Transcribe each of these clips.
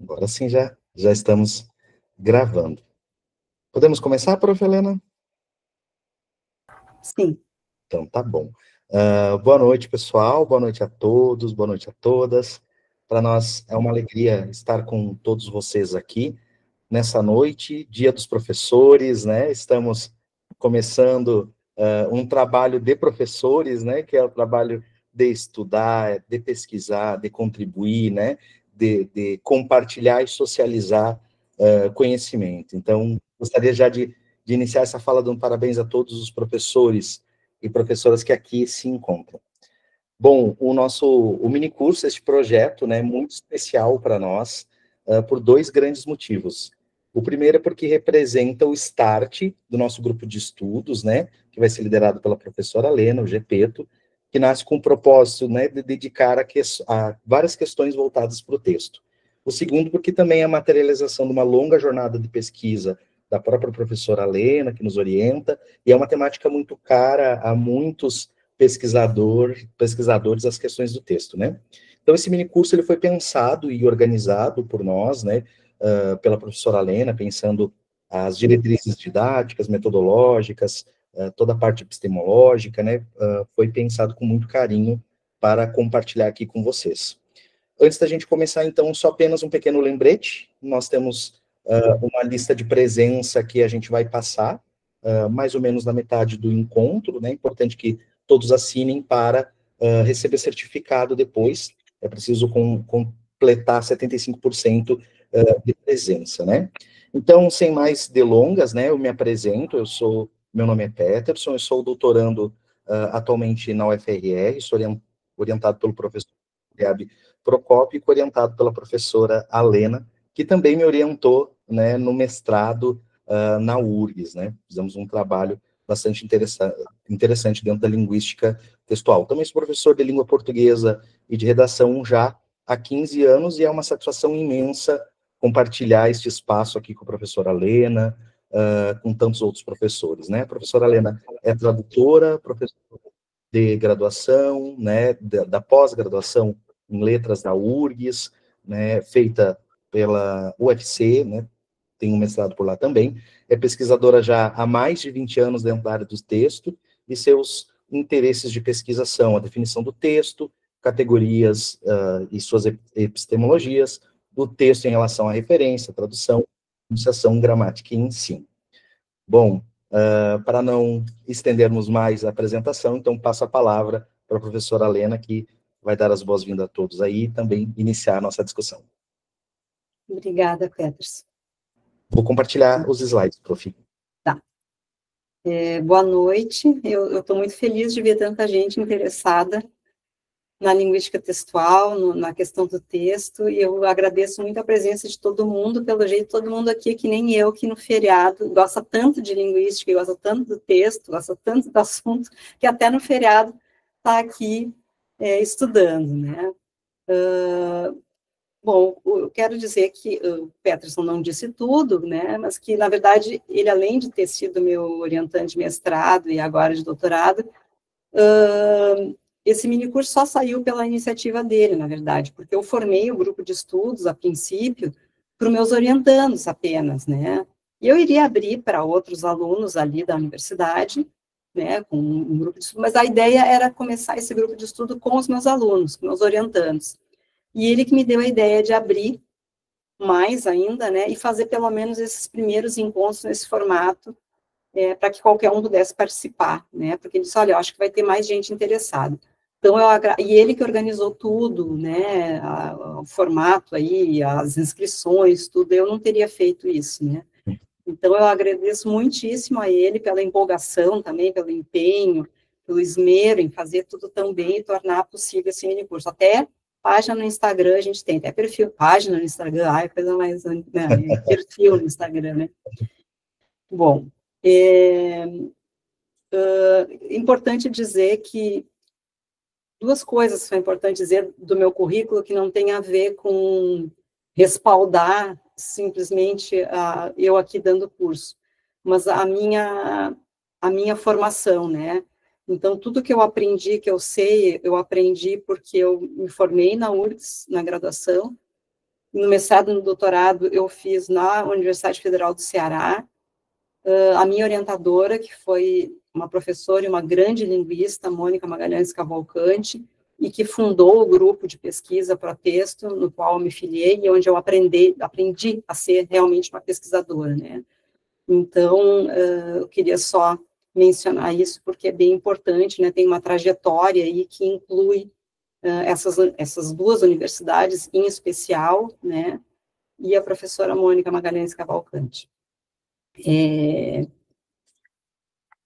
Agora sim, já estamos gravando. Podemos começar, prof. Helena? Sim. Então, tá bom. Boa noite, pessoal. Boa noite a todos, boa noite a todas. Para nós é uma alegria estar com todos vocês aqui nessa noite, Dia dos Professores, né? Estamos começando um trabalho de professores, né? Que é o trabalho de estudar, de pesquisar, de contribuir, né? De compartilhar e socializar conhecimento. Então, gostaria já de iniciar essa fala dando parabéns a todos os professores e professoras que aqui se encontram. Bom, o minicurso, este projeto, né, é muito especial para nós, por dois grandes motivos. O primeiro é porque representa o start do nosso grupo de estudos, né, que vai ser liderado pela professora Lena, o GEPETO, que nasce com o propósito, né, de dedicar a várias questões voltadas para o texto. O segundo, porque também é a materialização de uma longa jornada de pesquisa da própria professora Lena, que nos orienta, e é uma temática muito cara a muitos pesquisadores as questões do texto, né? Então, esse minicurso ele foi pensado e organizado por nós, né, pela professora Lena, pensando as diretrizes didáticas, metodológicas, toda a parte epistemológica, né, foi pensado com muito carinho para compartilhar aqui com vocês. Antes da gente começar, então, só apenas um pequeno lembrete, nós temos uma lista de presença que a gente vai passar, mais ou menos na metade do encontro, né, é importante que todos assinem para receber certificado depois, é preciso completar 75% de presença, né. Então, sem mais delongas, né, eu me apresento, meu nome é Peterson, eu sou doutorando atualmente na UFRR, sou orientado pelo professor Gabi Procópio, orientado pela professora Alena, que também me orientou, né, no mestrado na URGS, né, fizemos um trabalho bastante interessante dentro da linguística textual. Também sou professor de língua portuguesa e de redação já há 15 anos, e é uma satisfação imensa compartilhar este espaço aqui com a professora Lena, com tantos outros professores, né? A professora Lena é tradutora, professora de graduação, né, da pós-graduação em letras da URGS, né, feita pela UFC, né, tem um mestrado por lá também, é pesquisadora já há mais de 20 anos dentro da área do texto, e seus interesses de pesquisa são a definição do texto, categorias e suas epistemologias, do texto em relação à referência, tradução, enunciação, gramática e ensino. Bom, para não estendermos mais a apresentação, então passo a palavra para a professora Lena, que vai dar as boas-vindas a todos aí e também iniciar a nossa discussão. Obrigada, Peterson. Vou compartilhar os slides, prof. Tá. Boa noite, eu estou muito feliz de ver tanta gente interessada na linguística textual, na questão do texto, e eu agradeço muito a presença de todo mundo, pelo jeito todo mundo aqui, que nem eu, que no feriado gosta tanto de linguística, gosta tanto do texto, gosta tanto do assunto, que até no feriado está aqui estudando, né? Bom, eu quero dizer que o Peterson não disse tudo, né, mas que, na verdade, ele, além de ter sido meu orientante de mestrado e agora de doutorado, esse minicurso só saiu pela iniciativa dele, na verdade, porque eu formei o grupo de estudos, a princípio, para os meus orientandos apenas, né, e eu iria abrir para outros alunos ali da universidade, né, com um grupo de estudo, mas a ideia era começar esse grupo de estudo com os meus alunos, com meus orientandos. E ele que me deu a ideia de abrir mais ainda, né, e fazer pelo menos esses primeiros encontros nesse formato, para que qualquer um pudesse participar, né, porque ele disse, olha, eu acho que vai ter mais gente interessada. Então, e ele que organizou tudo, né, o formato aí, as inscrições, tudo, eu não teria feito isso, né. Então, eu agradeço muitíssimo a ele pela empolgação também, pelo empenho, pelo esmero em fazer tudo tão bem e tornar possível esse mini curso. Até página no Instagram a gente tem, até perfil, página no Instagram, ai, coisa mais, né, perfil no Instagram, né. Bom, importante dizer que duas coisas são importantes dizer do meu currículo que não tem a ver com respaldar simplesmente eu aqui dando curso, mas a minha formação, né? Então, tudo que eu aprendi, que eu sei, eu aprendi porque eu me formei na URGS, na graduação, No mestrado e no doutorado eu fiz na Universidade Federal do Ceará. A minha orientadora, que foi uma professora e uma grande linguista, Mônica Magalhães Cavalcante, e que fundou o grupo de pesquisa Protexto, no qual eu me filiei, e onde eu aprendi a ser realmente uma pesquisadora, né? Então, eu queria só mencionar isso, porque é bem importante, né? Tem uma trajetória aí que inclui essas duas universidades em especial, né? E a professora Mônica Magalhães Cavalcante.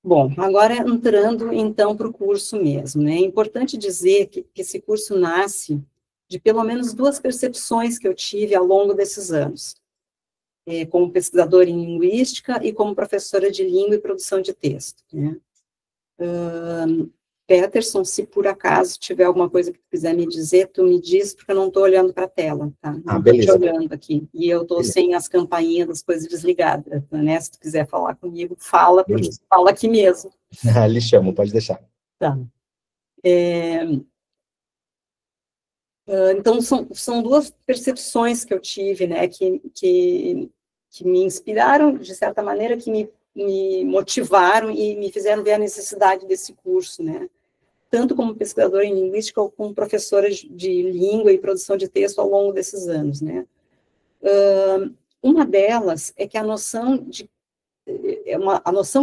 Bom, agora entrando, então, para o curso mesmo, né? É importante dizer que esse curso nasce de pelo menos duas percepções que eu tive ao longo desses anos, como pesquisadora em linguística e como professora de língua e produção de texto, né? Peterson, se por acaso tiver alguma coisa que tu quiser me dizer, tu me diz, porque eu não estou olhando para a tela, tá? Não estou te olhando aqui. E eu estou sem as campainhas das coisas desligadas, né? Se tu quiser falar comigo, fala, porque fala aqui mesmo. Lhe chamo, pode deixar. Tá. Então, são duas percepções que eu tive, né, que me inspiraram, de certa maneira, que me motivaram e me fizeram ver a necessidade desse curso, né, tanto como pesquisadora em linguística ou como professora de língua e produção de texto ao longo desses anos, né. Uma delas é que a noção que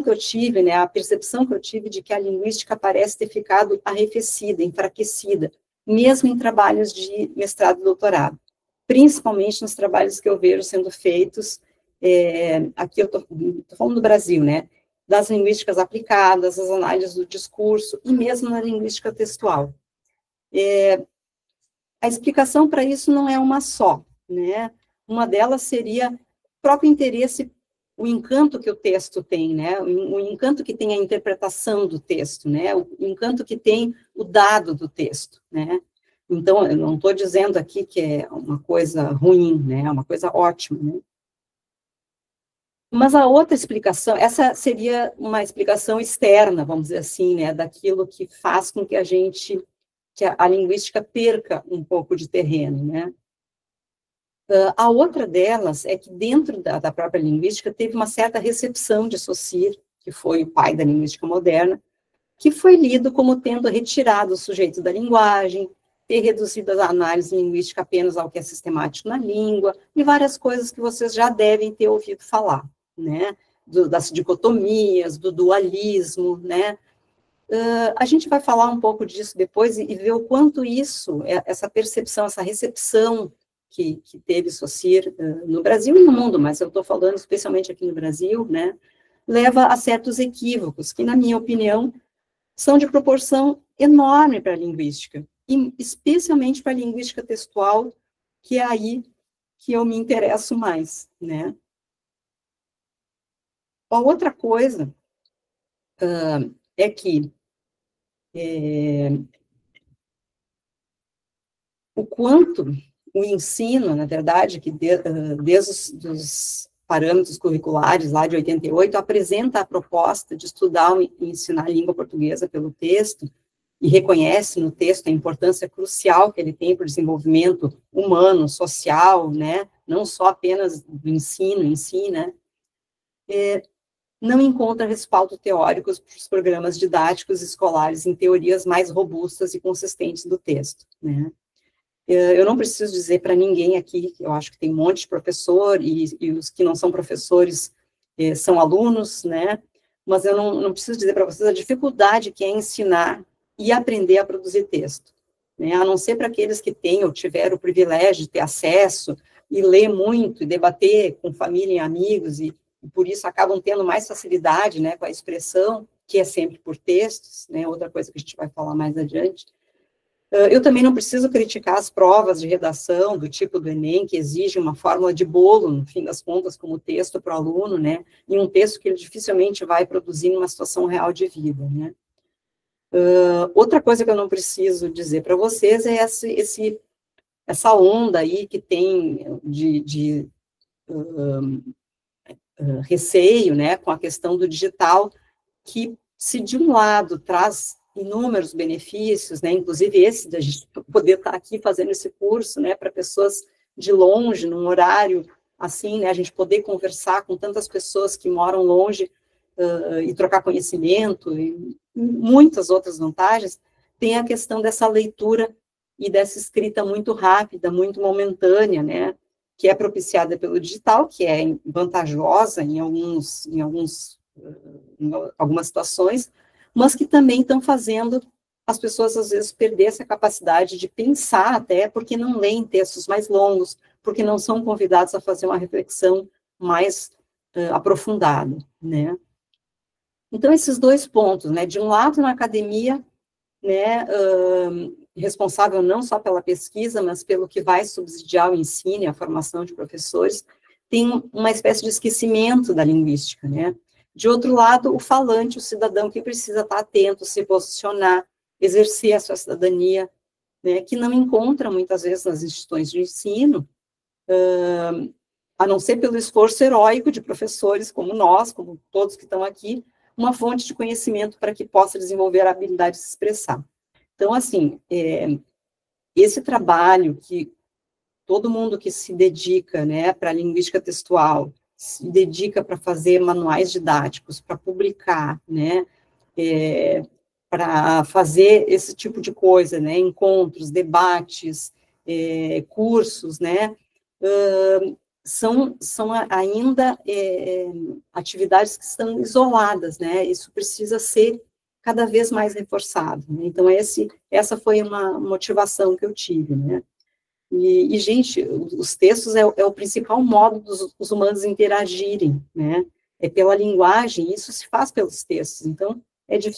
eu tive, né, a percepção que eu tive de que a linguística parece ter ficado arrefecida, enfraquecida, mesmo em trabalhos de mestrado e doutorado, principalmente nos trabalhos que eu vejo sendo feitos, aqui eu estou falando do Brasil, né, das linguísticas aplicadas, as análises do discurso, e mesmo na linguística textual. A explicação para isso não é uma só, né, uma delas seria o próprio interesse, o encanto que o texto tem, né, o encanto que tem a interpretação do texto, né, o encanto que tem o dado do texto, né. Então, eu não estou dizendo aqui que é uma coisa ruim, né, é uma coisa ótima, né. Mas a outra explicação, essa seria uma explicação externa, vamos dizer assim, né, daquilo que faz com que a linguística perca um pouco de terreno, né. A outra delas é que dentro da própria linguística teve uma certa recepção de Saussure, que foi o pai da linguística moderna, que foi lido como tendo retirado o sujeito da linguagem, ter reduzido a análise linguística apenas ao que é sistemático na língua, e várias coisas que vocês já devem ter ouvido falar, né, das dicotomias, do dualismo, né. A gente vai falar um pouco disso depois e ver o quanto isso, essa percepção, essa recepção que teve Saussure no Brasil e no mundo, mas eu estou falando especialmente aqui no Brasil, né, leva a certos equívocos, que, na minha opinião, são de proporção enorme para a linguística, e especialmente para a linguística textual, que é aí que eu me interesso mais, né. A outra coisa é que o quanto o ensino, na verdade, que desde os parâmetros curriculares, lá de 88, apresenta a proposta de estudar e ensinar a língua portuguesa pelo texto, e reconhece no texto a importância crucial que ele tem para o desenvolvimento humano, social, né, não só apenas do ensino em si, né, não encontra respaldo teórico para os programas didáticos escolares em teorias mais robustas e consistentes do texto, né. Eu não preciso dizer para ninguém aqui, eu acho que tem um monte de professor, e os que não são professores são alunos, né, mas eu não preciso dizer para vocês a dificuldade que é ensinar e aprender a produzir texto, né, a não ser para aqueles que têm ou tiveram o privilégio de ter acesso e ler muito e debater com família e amigos, e por isso acabam tendo mais facilidade, né, com a expressão, que é sempre por textos, né, outra coisa que a gente vai falar mais adiante. Eu também não preciso criticar as provas de redação do tipo do Enem, que exige uma fórmula de bolo, no fim das contas, como texto para o aluno, né, e um texto que ele dificilmente vai produzir numa situação real de vida, né. Outra coisa que eu não preciso dizer para vocês é essa onda aí que tem de receio, né, com a questão do digital, que, se de um lado traz inúmeros benefícios, né, inclusive esse da gente poder estar aqui fazendo esse curso, né, para pessoas de longe, num horário assim, né, a gente poder conversar com tantas pessoas que moram longe e trocar conhecimento, e muitas outras vantagens, tem a questão dessa leitura e dessa escrita muito rápida, muito momentânea, né, que é propiciada pelo digital, que é vantajosa em algumas situações, mas que também estão fazendo as pessoas, às vezes, perder essa capacidade de pensar até, porque não leem textos mais longos, porque não são convidados a fazer uma reflexão mais aprofundada, né. Então, esses dois pontos, né, de um lado, na academia, né, responsável não só pela pesquisa, mas pelo que vai subsidiar o ensino e a formação de professores, tem uma espécie de esquecimento da linguística, né. De outro lado, o falante, o cidadão que precisa estar atento, se posicionar, exercer a sua cidadania, né, que não encontra, muitas vezes, nas instituições de ensino, a não ser pelo esforço heróico de professores como nós, como todos que estão aqui, uma fonte de conhecimento para que possa desenvolver a habilidade de se expressar. Então, assim, esse trabalho que todo mundo que se dedica, né, para a linguística textual, se dedica para fazer manuais didáticos, para publicar, né, para fazer esse tipo de coisa, né, encontros, debates, cursos, né, são ainda atividades que estão isoladas, né, isso precisa ser cada vez mais reforçado, né? Então essa foi uma motivação que eu tive, né, e gente, os textos é o principal modo dos humanos interagirem, né, é pela linguagem, isso se faz pelos textos, então é de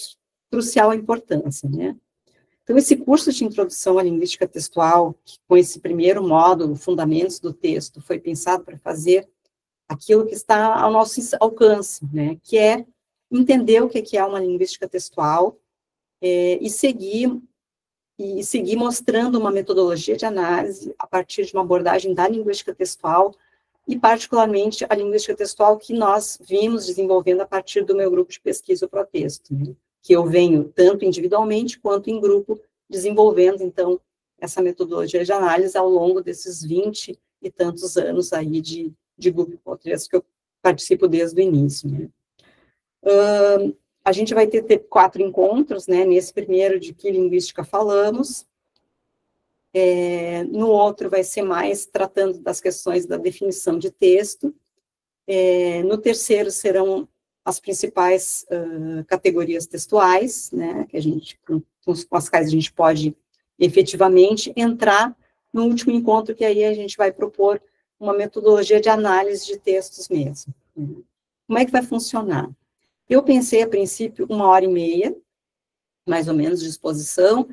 crucial importância, né. Então, esse curso de introdução à linguística textual, com esse primeiro módulo, Fundamentos do Texto, foi pensado para fazer aquilo que está ao nosso alcance, né, que é entender o que é uma linguística textual e seguir mostrando uma metodologia de análise a partir de uma abordagem da linguística textual e, particularmente, a linguística textual que nós vimos desenvolvendo a partir do meu grupo de pesquisa, o Protexto, né, que eu venho tanto individualmente quanto em grupo desenvolvendo, então, essa metodologia de análise ao longo desses 20 e tantos anos aí de grupo Protexto que eu participo desde o início, né. A gente vai ter 4 encontros, né, nesse primeiro de que linguística falamos, no outro vai ser mais tratando das questões da definição de texto, no terceiro serão as principais categorias textuais, né, que a gente, com as quais a gente pode efetivamente entrar no último encontro, que aí a gente vai propor uma metodologia de análise de textos mesmo. Né. Como é que vai funcionar? Eu pensei, a princípio, 1h30, mais ou menos, de exposição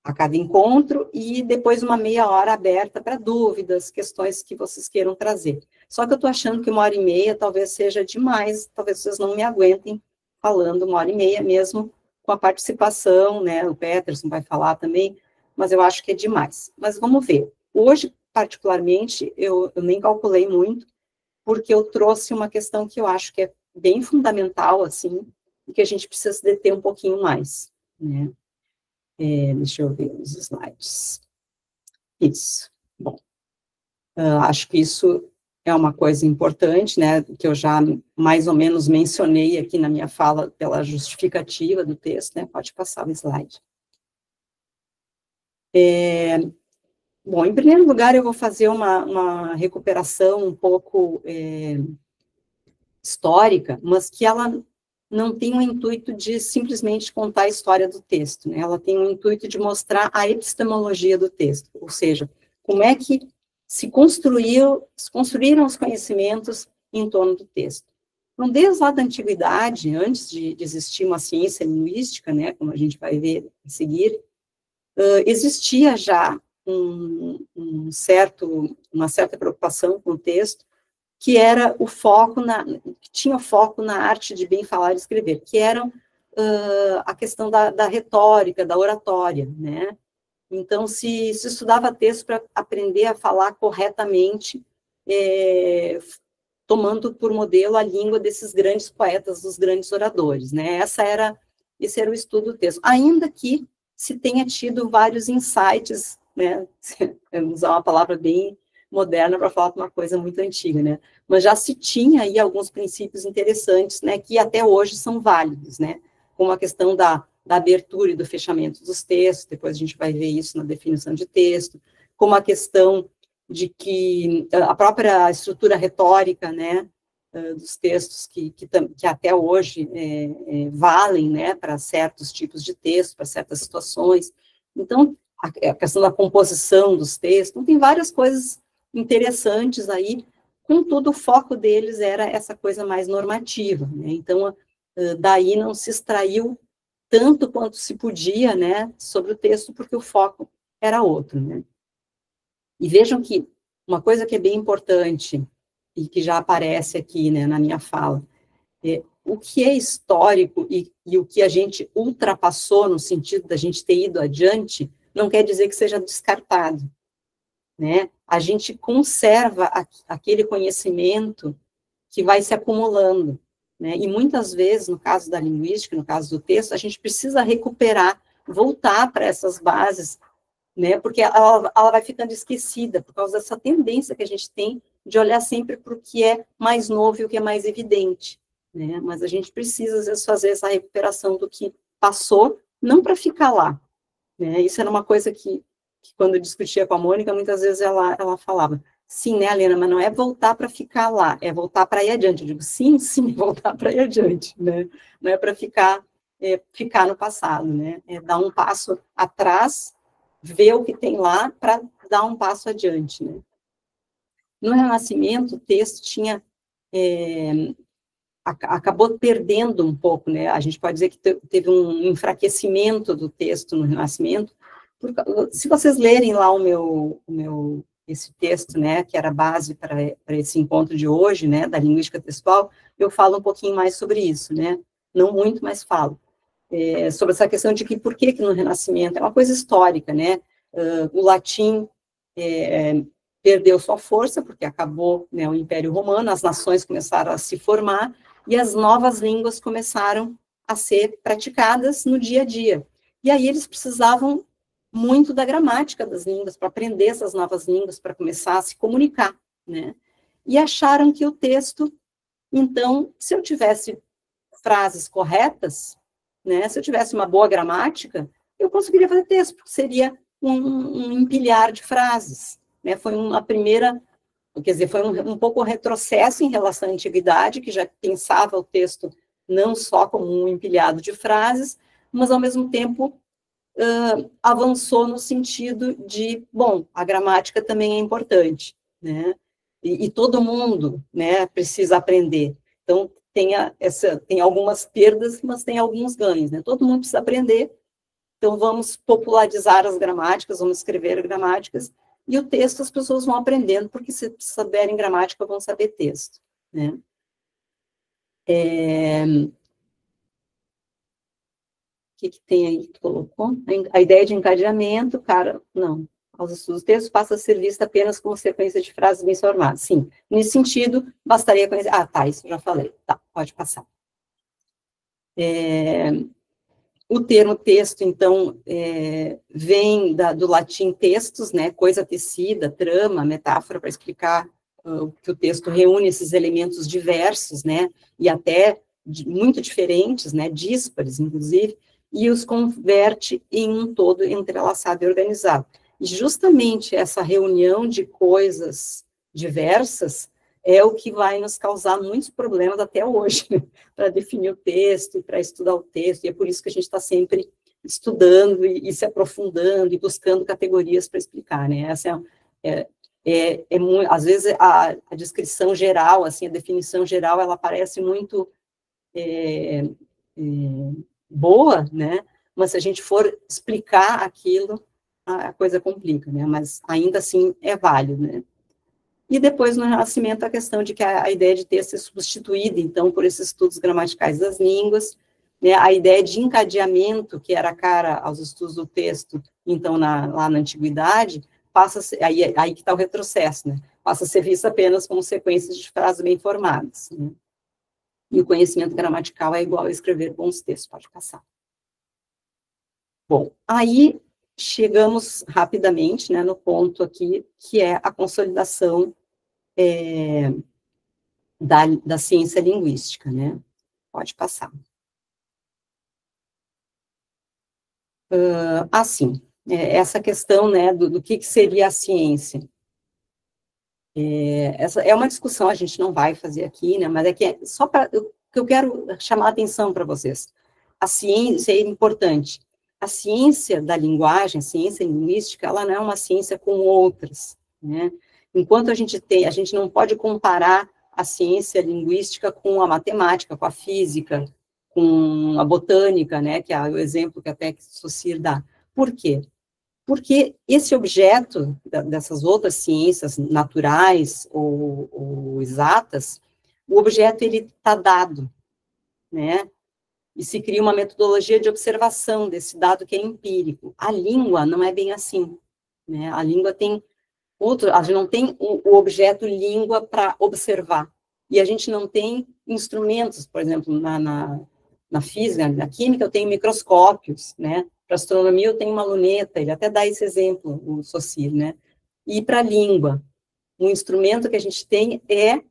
a cada encontro, e depois uma meia hora aberta para dúvidas, questões que vocês queiram trazer. Só que eu estou achando que 1h30 talvez seja demais, talvez vocês não me aguentem falando 1h30, mesmo com a participação, né, o Peterson vai falar também, mas eu acho que é demais. Mas vamos ver. Hoje, particularmente, eu nem calculei muito, porque eu trouxe uma questão que eu acho que é bem fundamental, assim, e que a gente precisa se deter um pouquinho mais, né. Deixa eu ver os slides. Isso. Bom, acho que isso é uma coisa importante, né, que eu já mais ou menos mencionei aqui na minha fala pela justificativa do texto, né, pode passar o slide. Bom, em primeiro lugar, eu vou fazer uma recuperação um pouco histórica, mas que ela não tem o intuito de simplesmente contar a história do texto, né? Ela tem o intuito de mostrar a epistemologia do texto, ou seja, como é que se construíram os conhecimentos em torno do texto. Então, desde lá da antiguidade, antes de existir uma ciência linguística, né, como a gente vai ver a seguir, existia já uma certa preocupação com o texto, que era que tinha foco na arte de bem falar e escrever, que eram a questão da retórica, da oratória, né? Então, se estudava texto para aprender a falar corretamente, tomando por modelo a língua desses grandes poetas, dos grandes oradores, né? Esse era o estudo do texto, ainda que se tenha tido vários insights, né? Vamos usar uma palavra bem moderna para falar de uma coisa muito antiga, né? Mas já se tinha aí alguns princípios interessantes, né, que até hoje são válidos, né? Como a questão da abertura e do fechamento dos textos, depois a gente vai ver isso na definição de texto, como a questão de que a própria estrutura retórica, né, dos textos que até hoje valem, né, para certos tipos de texto, para certas situações. Então, a questão da composição dos textos, então, tem várias coisas interessantes aí, contudo, o foco deles era essa coisa mais normativa, né? Então, daí não se extraiu tanto quanto se podia, né, sobre o texto, porque o foco era outro, né? E vejam que uma coisa que é bem importante, e que já aparece aqui, né, na minha fala, o que é histórico e o que a gente ultrapassou no sentido da gente ter ido adiante, não quer dizer que seja descartado, né? A gente conserva aquele conhecimento que vai se acumulando, né? E muitas vezes, no caso da linguística, no caso do texto, a gente precisa recuperar, voltar para essas bases, né? Porque ela vai ficando esquecida por causa dessa tendência que a gente tem de olhar sempre para o que é mais novo e o que é mais evidente, né? Mas a gente precisa, às vezes, fazer essa recuperação do que passou, não para ficar lá, né? Isso era uma coisa que quando eu discutia com a Mônica, muitas vezes ela falava, sim, né, Helena, mas não é voltar para ficar lá, é voltar para ir adiante. Eu digo, sim, voltar para ir adiante, né? Não é para ficar no passado, né? É dar um passo atrás, ver o que tem lá para dar um passo adiante, né? No Renascimento, o texto tinha acabou perdendo um pouco, né? A gente pode dizer que teve um enfraquecimento do texto no Renascimento. Se vocês lerem lá esse texto, né, que era base para esse encontro de hoje, né, da linguística textual, eu falo um pouquinho mais sobre isso, né? Não muito, mas falo. Sobre essa questão de que por que no Renascimento é uma coisa histórica, né? O latim perdeu sua força, porque acabou, né, o Império Romano, as nações começaram a se formar, e as novas línguas começaram a ser praticadas no dia a dia. E aí eles precisavam muito da gramática das línguas, para aprender essas novas línguas, para começar a se comunicar, né? E acharam que o texto, então, se eu tivesse frases corretas, né, se eu tivesse uma boa gramática, eu conseguiria fazer texto, porque seria um empilhar de frases, né? Foi uma primeira, quer dizer, foi um pouco um retrocesso em relação à antiguidade, que já pensava o texto não só como um empilhado de frases, mas, ao mesmo tempo, avançou no sentido de, bom, a gramática também é importante, né? E todo mundo, né, precisa aprender. Então, tem algumas perdas, mas tem alguns ganhos, né? Todo mundo precisa aprender, então vamos popularizar as gramáticas, vamos escrever gramáticas, e o texto as pessoas vão aprendendo, porque se saberem gramática, vão saber texto, né? O que tem aí que tu colocou? A ideia de encadeamento, cara, não. Aos estudos, o texto passa a ser visto apenas como sequência de frases bem formadas. Sim, nesse sentido, bastaria conhecer... Ah, tá, isso eu já falei. Tá, pode passar. O termo texto, então, vem do latim textos, né, coisa tecida, trama, metáfora, para explicar que o texto reúne esses elementos diversos, né, e até muito diferentes, né, díspares, inclusive, e os converte em um todo entrelaçado e organizado. E justamente essa reunião de coisas diversas é o que vai nos causar muitos problemas até hoje, né? Para definir o texto e para estudar o texto, e é por isso que a gente está sempre estudando e se aprofundando e buscando categorias para explicar, né? Essa às vezes a descrição geral, assim, a definição geral, ela parece muito boa, né? Mas se a gente for explicar aquilo, a coisa complica, né? Mas ainda assim é válido, né? E depois, no Renascimento, a questão de que a ideia de texto é substituída, então, por esses estudos gramaticais das línguas, né, a ideia de encadeamento, que era cara aos estudos do texto, então, lá na Antiguidade, passa a ser, aí que está o retrocesso, né, passa a ser vista apenas como sequências de frases bem formadas, né, e o conhecimento gramatical é igual a escrever bons textos, pode passar. Bom, aí chegamos rapidamente, né, no ponto aqui, que é a consolidação da ciência linguística, né? Pode passar. Assim, essa questão, né, do que seria a ciência. Essa é uma discussão, a gente não vai fazer aqui, né, mas é que só para que eu quero chamar a atenção para vocês. A ciência é importante. A ciência da linguagem, a ciência linguística, ela não é uma ciência com outras, né? Enquanto a gente não pode comparar a ciência linguística com a matemática, com a física, com a botânica, né, que é o exemplo que até que Saussure dá. Por quê? Porque esse objeto dessas outras ciências naturais ou exatas, o objeto ele está dado, né? E se cria uma metodologia de observação desse dado que é empírico. A língua não é bem assim, né? A língua tem a gente não tem o objeto língua para observar. E a gente não tem instrumentos, por exemplo, na física, na química, eu tenho microscópios, né? Para astronomia, eu tenho uma luneta, ele até dá esse exemplo, o Saussure, né? E para a língua, o instrumento que a gente tem é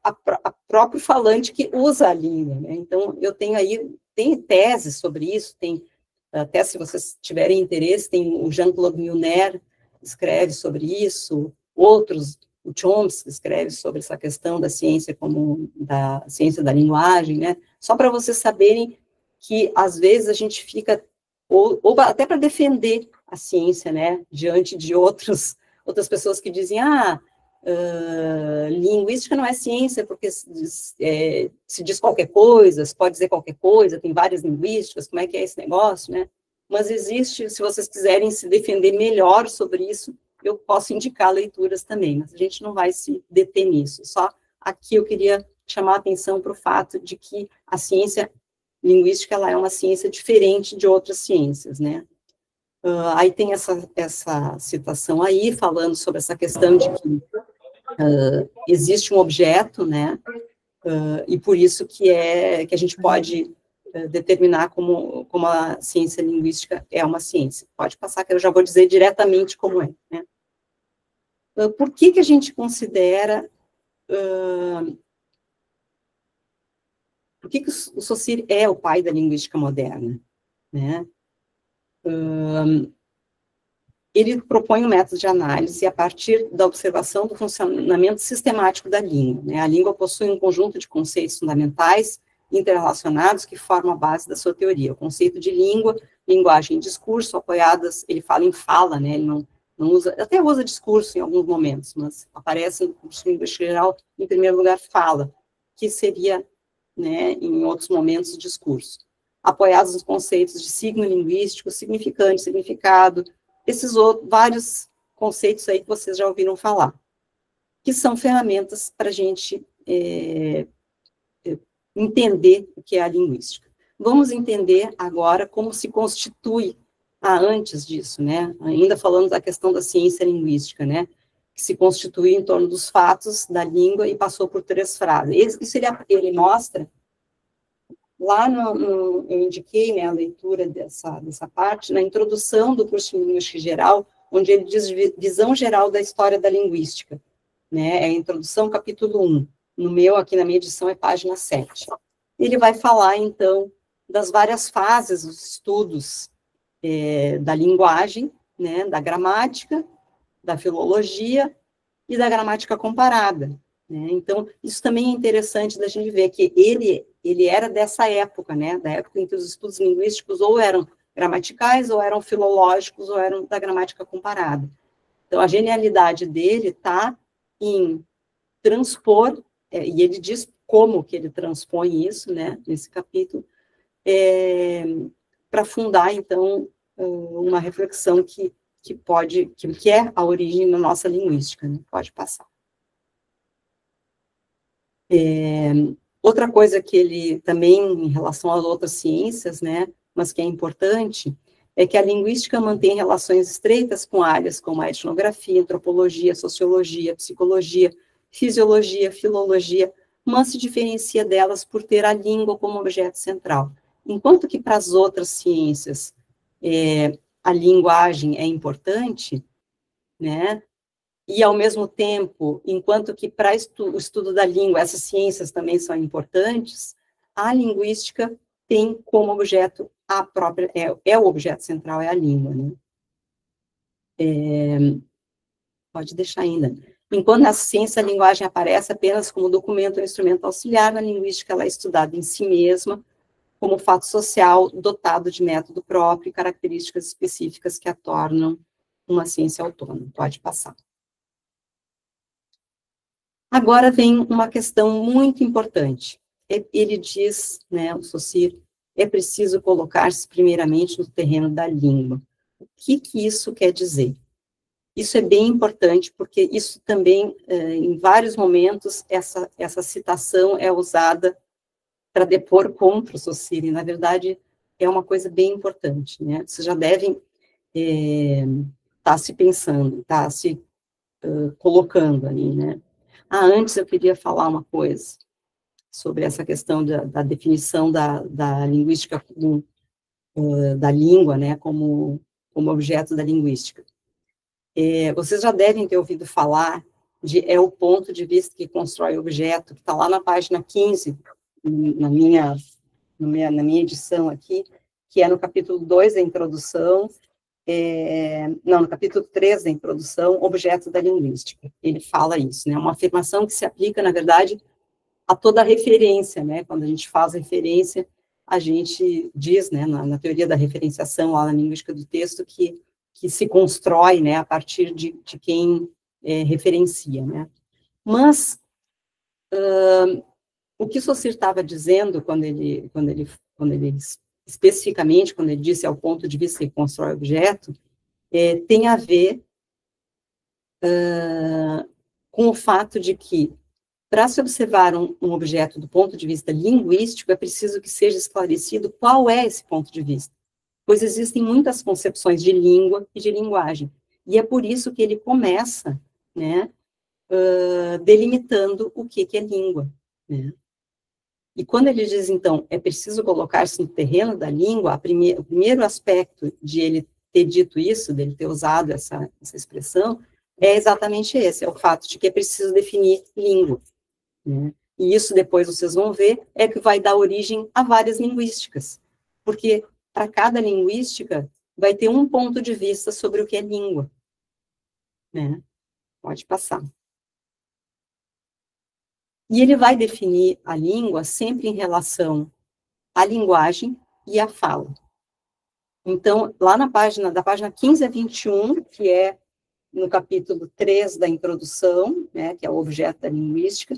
a próprio falante que usa a língua, né? Então, eu tenho aí, tem teses sobre isso, tem, até se vocês tiverem interesse, tem o Jean-Claude Milner, escreve sobre isso, outros, o Chomsky escreve sobre essa questão da ciência como da ciência da linguagem, né? Só para vocês saberem que, às vezes, a gente fica, ou até para defender a ciência, né, diante de outras pessoas que dizem, linguística não é ciência, porque se diz qualquer coisa, se pode dizer qualquer coisa, tem várias linguísticas, como é que é esse negócio, né? Mas existe, se vocês quiserem se defender melhor sobre isso, eu posso indicar leituras também, mas a gente não vai se deter nisso. Só aqui eu queria chamar a atenção para o fato de que a ciência linguística ela é uma ciência diferente de outras ciências, né? Aí tem essa citação aí, falando sobre essa questão de que existe um objeto, né? E por isso que a gente pode determinar como a ciência linguística é uma ciência. Pode passar, que eu já vou dizer diretamente como é, né? Por que a gente considera... por que o Saussure é o pai da linguística moderna, né? Ele propõe um método de análise a partir da observação do funcionamento sistemático da língua, né? A língua possui um conjunto de conceitos fundamentais interrelacionados que formam a base da sua teoria. O conceito de língua, linguagem e discurso, apoiadas, ele fala em fala, né? Ele não usa, até usa discurso em alguns momentos, mas aparece no curso de linguística geral, em primeiro lugar, fala, que seria, né, em outros momentos, discurso. Apoiados nos conceitos de signo linguístico, significante, significado, esses vários conceitos aí que vocês já ouviram falar, que são ferramentas para a gente entender o que é a linguística. Vamos entender agora como se constitui, antes disso, né, ainda falando da questão da ciência linguística, né, que se constitui em torno dos fatos da língua e passou por 3 frases. Isso ele mostra, lá eu indiquei, né, a leitura dessa parte, na introdução do curso de Linguística Geral, onde ele diz visão geral da história da linguística, né, é a introdução, capítulo 1. No meu, aqui na minha edição, é página 7. Ele vai falar, então, das várias fases dos estudos da linguagem, né, da gramática, da filologia e da gramática comparada, né? Então, isso também é interessante da gente ver que ele era dessa época, né, da época em que os estudos linguísticos ou eram gramaticais, ou eram filológicos, ou eram da gramática comparada. Então, a genialidade dele está em transpor, e ele diz como que ele transpõe isso, né, nesse capítulo, para fundar, então, uma reflexão que é a origem da nossa linguística, né? Pode passar. Outra coisa que ele também, em relação às outras ciências, né, mas que é importante, é que a linguística mantém relações estreitas com áreas como a etnografia, antropologia, sociologia, psicologia, fisiologia, filologia, mas se diferencia delas por ter a língua como objeto central. Enquanto que para as outras ciências, a linguagem é importante, né? E, ao mesmo tempo, enquanto que para o estudo da língua, essas ciências também são importantes, a linguística tem como objeto a própria, o objeto central, é a língua, né? Pode deixar ainda. Enquanto na ciência a linguagem aparece apenas como documento ou instrumento auxiliar, na linguística ela é estudada em si mesma, como fato social dotado de método próprio e características específicas que a tornam uma ciência autônoma. Pode passar. Agora vem uma questão muito importante. Ele diz, né, o Saussure, é preciso colocar-se primeiramente no terreno da língua. O que isso quer dizer? Isso é bem importante, porque isso também, em vários momentos, essa citação é usada para depor contra o Saussure. Na verdade, é uma coisa bem importante, né? Vocês já devem estar se pensando, estar se colocando ali, né? Antes eu queria falar uma coisa sobre essa questão da definição da linguística, da língua, né, como objeto da linguística. Vocês já devem ter ouvido falar de o ponto de vista que constrói o objeto, que está lá na página 15, na minha edição aqui, que é no capítulo 2 da introdução, no capítulo 3 da introdução, objeto da linguística. Ele fala isso, né? Uma afirmação que se aplica, na verdade, a toda referência, né? Quando a gente faz referência, a gente diz, né, na teoria da referenciação, lá na linguística do texto, que se constrói, né, a partir de quem referencia, né? Mas o que Saussure estava dizendo quando ele especificamente, quando ele disse ao ponto de vista que constrói o objeto, tem a ver com o fato de que, para se observar um objeto do ponto de vista linguístico, é preciso que seja esclarecido qual é esse ponto de vista, pois existem muitas concepções de língua e de linguagem, e é por isso que ele começa, né, delimitando o que é língua, né? E quando ele diz, então, é preciso colocar-se no terreno da língua, o primeiro aspecto de ele ter dito isso, dele ter usado essa expressão, é exatamente esse, é o fato de que é preciso definir língua, né? E isso, depois vocês vão ver, é que vai dar origem a várias linguísticas, porque para cada linguística vai ter um ponto de vista sobre o que é língua, né? Pode passar. E ele vai definir a língua sempre em relação à linguagem e à fala. Então, lá da página 15 a 21, que é no capítulo 3 da introdução, né, que é o objeto da linguística,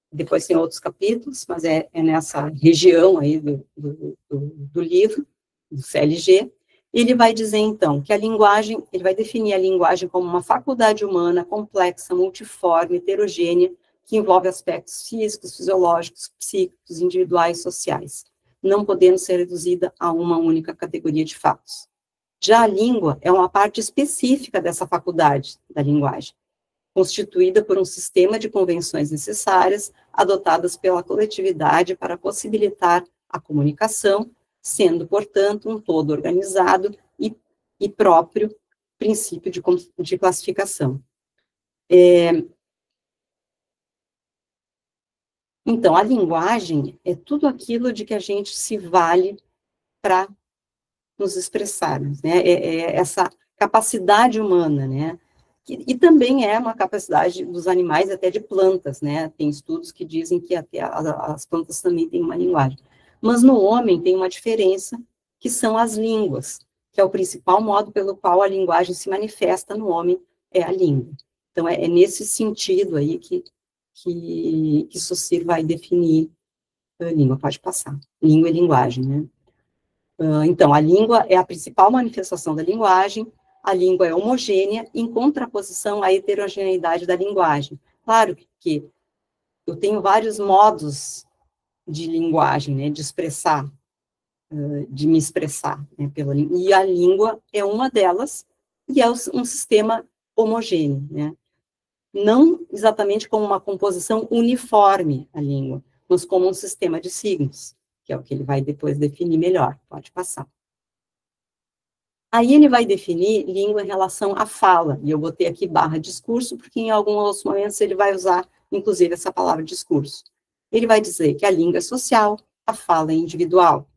depois tem outros capítulos, mas é nessa região aí do livro, do CLG, ele vai dizer, então, que a linguagem, ele vai definir a linguagem como uma faculdade humana complexa, multiforme, heterogênea, que envolve aspectos físicos, fisiológicos, psíquicos, individuais e sociais, não podendo ser reduzida a uma única categoria de fatos. Já a língua é uma parte específica dessa faculdade da linguagem, constituída por um sistema de convenções necessárias, adotadas pela coletividade para possibilitar a comunicação, sendo, portanto, um todo organizado e próprio princípio de classificação. Então, a linguagem é tudo aquilo de que a gente se vale para nos expressarmos, né? Essa capacidade humana, né? E também é uma capacidade dos animais, até de plantas, né? Tem estudos que dizem que até as plantas também têm uma linguagem. Mas no homem tem uma diferença, que são as línguas, que é o principal modo pelo qual a linguagem se manifesta no homem, é a língua. Então, é nesse sentido aí que Saussure vai definir a língua. Pode passar. Língua e linguagem, né? Então, a língua é a principal manifestação da linguagem, a língua é homogênea, em contraposição à heterogeneidade da linguagem. Claro que eu tenho vários modos de linguagem, né, de expressar, de me expressar, né, pela língua, e a língua é uma delas, e é um sistema homogêneo, né? Não exatamente como uma composição uniforme a língua, mas como um sistema de signos, que é o que ele vai depois definir melhor. Pode passar. Aí ele vai definir língua em relação à fala, e eu botei aqui barra discurso, porque em alguns outros momentos ele vai usar, inclusive, essa palavra discurso. Ele vai dizer que a língua é social, a fala é individual.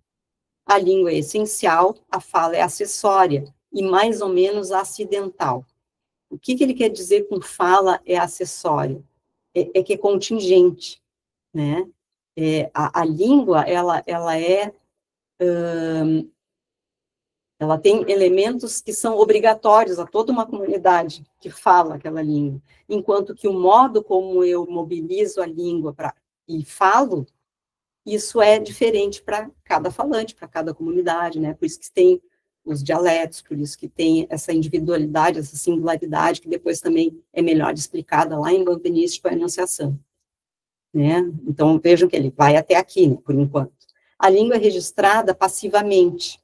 A língua é essencial, a fala é acessória, e mais ou menos acidental. O que ele quer dizer com fala é acessória? É que é contingente, né? A língua, ela tem elementos que são obrigatórios a toda uma comunidade que fala aquela língua, enquanto que o modo como eu mobilizo a língua e falo, isso é diferente para cada falante, para cada comunidade, né? Por isso que tem os dialetos, por isso que tem essa individualidade, essa singularidade, que depois também é melhor explicada lá em Benveniste com a enunciação, né? Então, vejam que ele vai até aqui, né, por enquanto. A língua é registrada passivamente.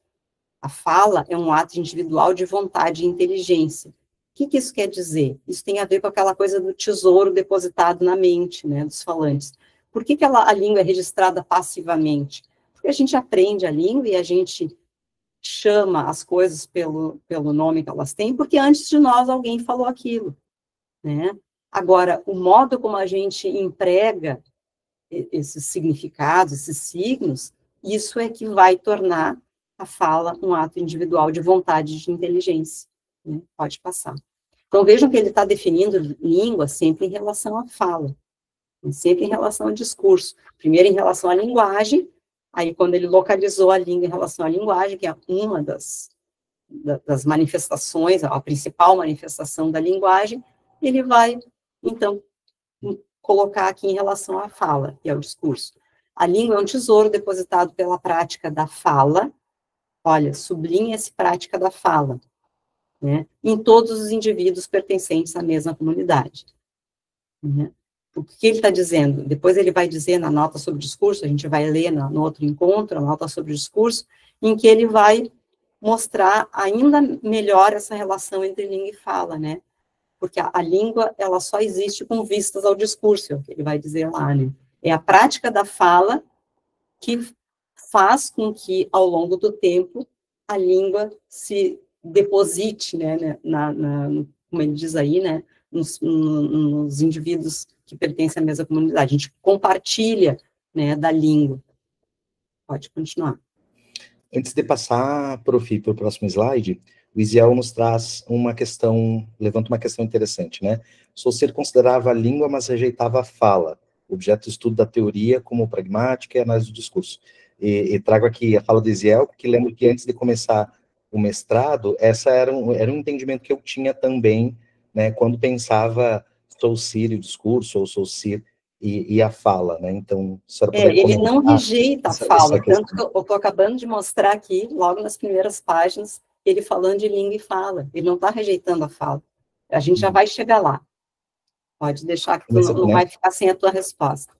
A fala é um ato individual de vontade e inteligência. O que isso quer dizer? Isso tem a ver com aquela coisa do tesouro depositado na mente, né, dos falantes. Por que a língua é registrada passivamente? Porque a gente aprende a língua e a gente chama as coisas pelo nome que elas têm, porque antes de nós alguém falou aquilo, né? Agora, o modo como a gente emprega esses significados, esses signos, isso é que vai tornar a fala um ato individual de vontade e de inteligência, né? Pode passar. Então, vejam que ele está definindo língua sempre em relação à fala, sempre em relação ao discurso. Primeiro em relação à linguagem, aí quando ele localizou a língua em relação à linguagem, que é uma das manifestações, a principal manifestação da linguagem, ele vai, então, colocar aqui em relação à fala, que é o discurso. A língua é um tesouro depositado pela prática da fala, olha, sublinha essa prática da fala, né, em todos os indivíduos pertencentes à mesma comunidade. Né? O que ele está dizendo? Depois ele vai dizer na nota sobre o discurso, a gente vai ler no outro encontro, a nota sobre o discurso, em que ele vai mostrar ainda melhor essa relação entre língua e fala, né? Porque a língua, ela só existe com vistas ao discurso, é o que ele vai dizer lá, né? É a prática da fala que faz com que, ao longo do tempo, a língua se deposite, né, como ele diz aí, né, nos indivíduos que pertencem à mesma comunidade. A gente compartilha, né, da língua. Pode continuar. Antes de passar, prof, para o próximo slide, o Isiel nos traz uma questão, levanta uma questão interessante, né? Saussure considerava a língua, mas rejeitava a fala, objeto de estudo da teoria como pragmática e análise do discurso. E trago aqui a fala do Isiel, porque lembro que antes de começar o mestrado, essa era um entendimento que eu tinha também, né, quando pensava Saussure, o discurso, ou Saussure e a fala, né? Então, a senhora poderia Ele não rejeita a fala, questão. tanto que eu estou acabando de mostrar aqui, logo nas primeiras páginas, ele falando de língua e fala. Ele não está rejeitando a fala. A gente já vai chegar lá. Pode deixar que tu não vai ficar sem a tua resposta.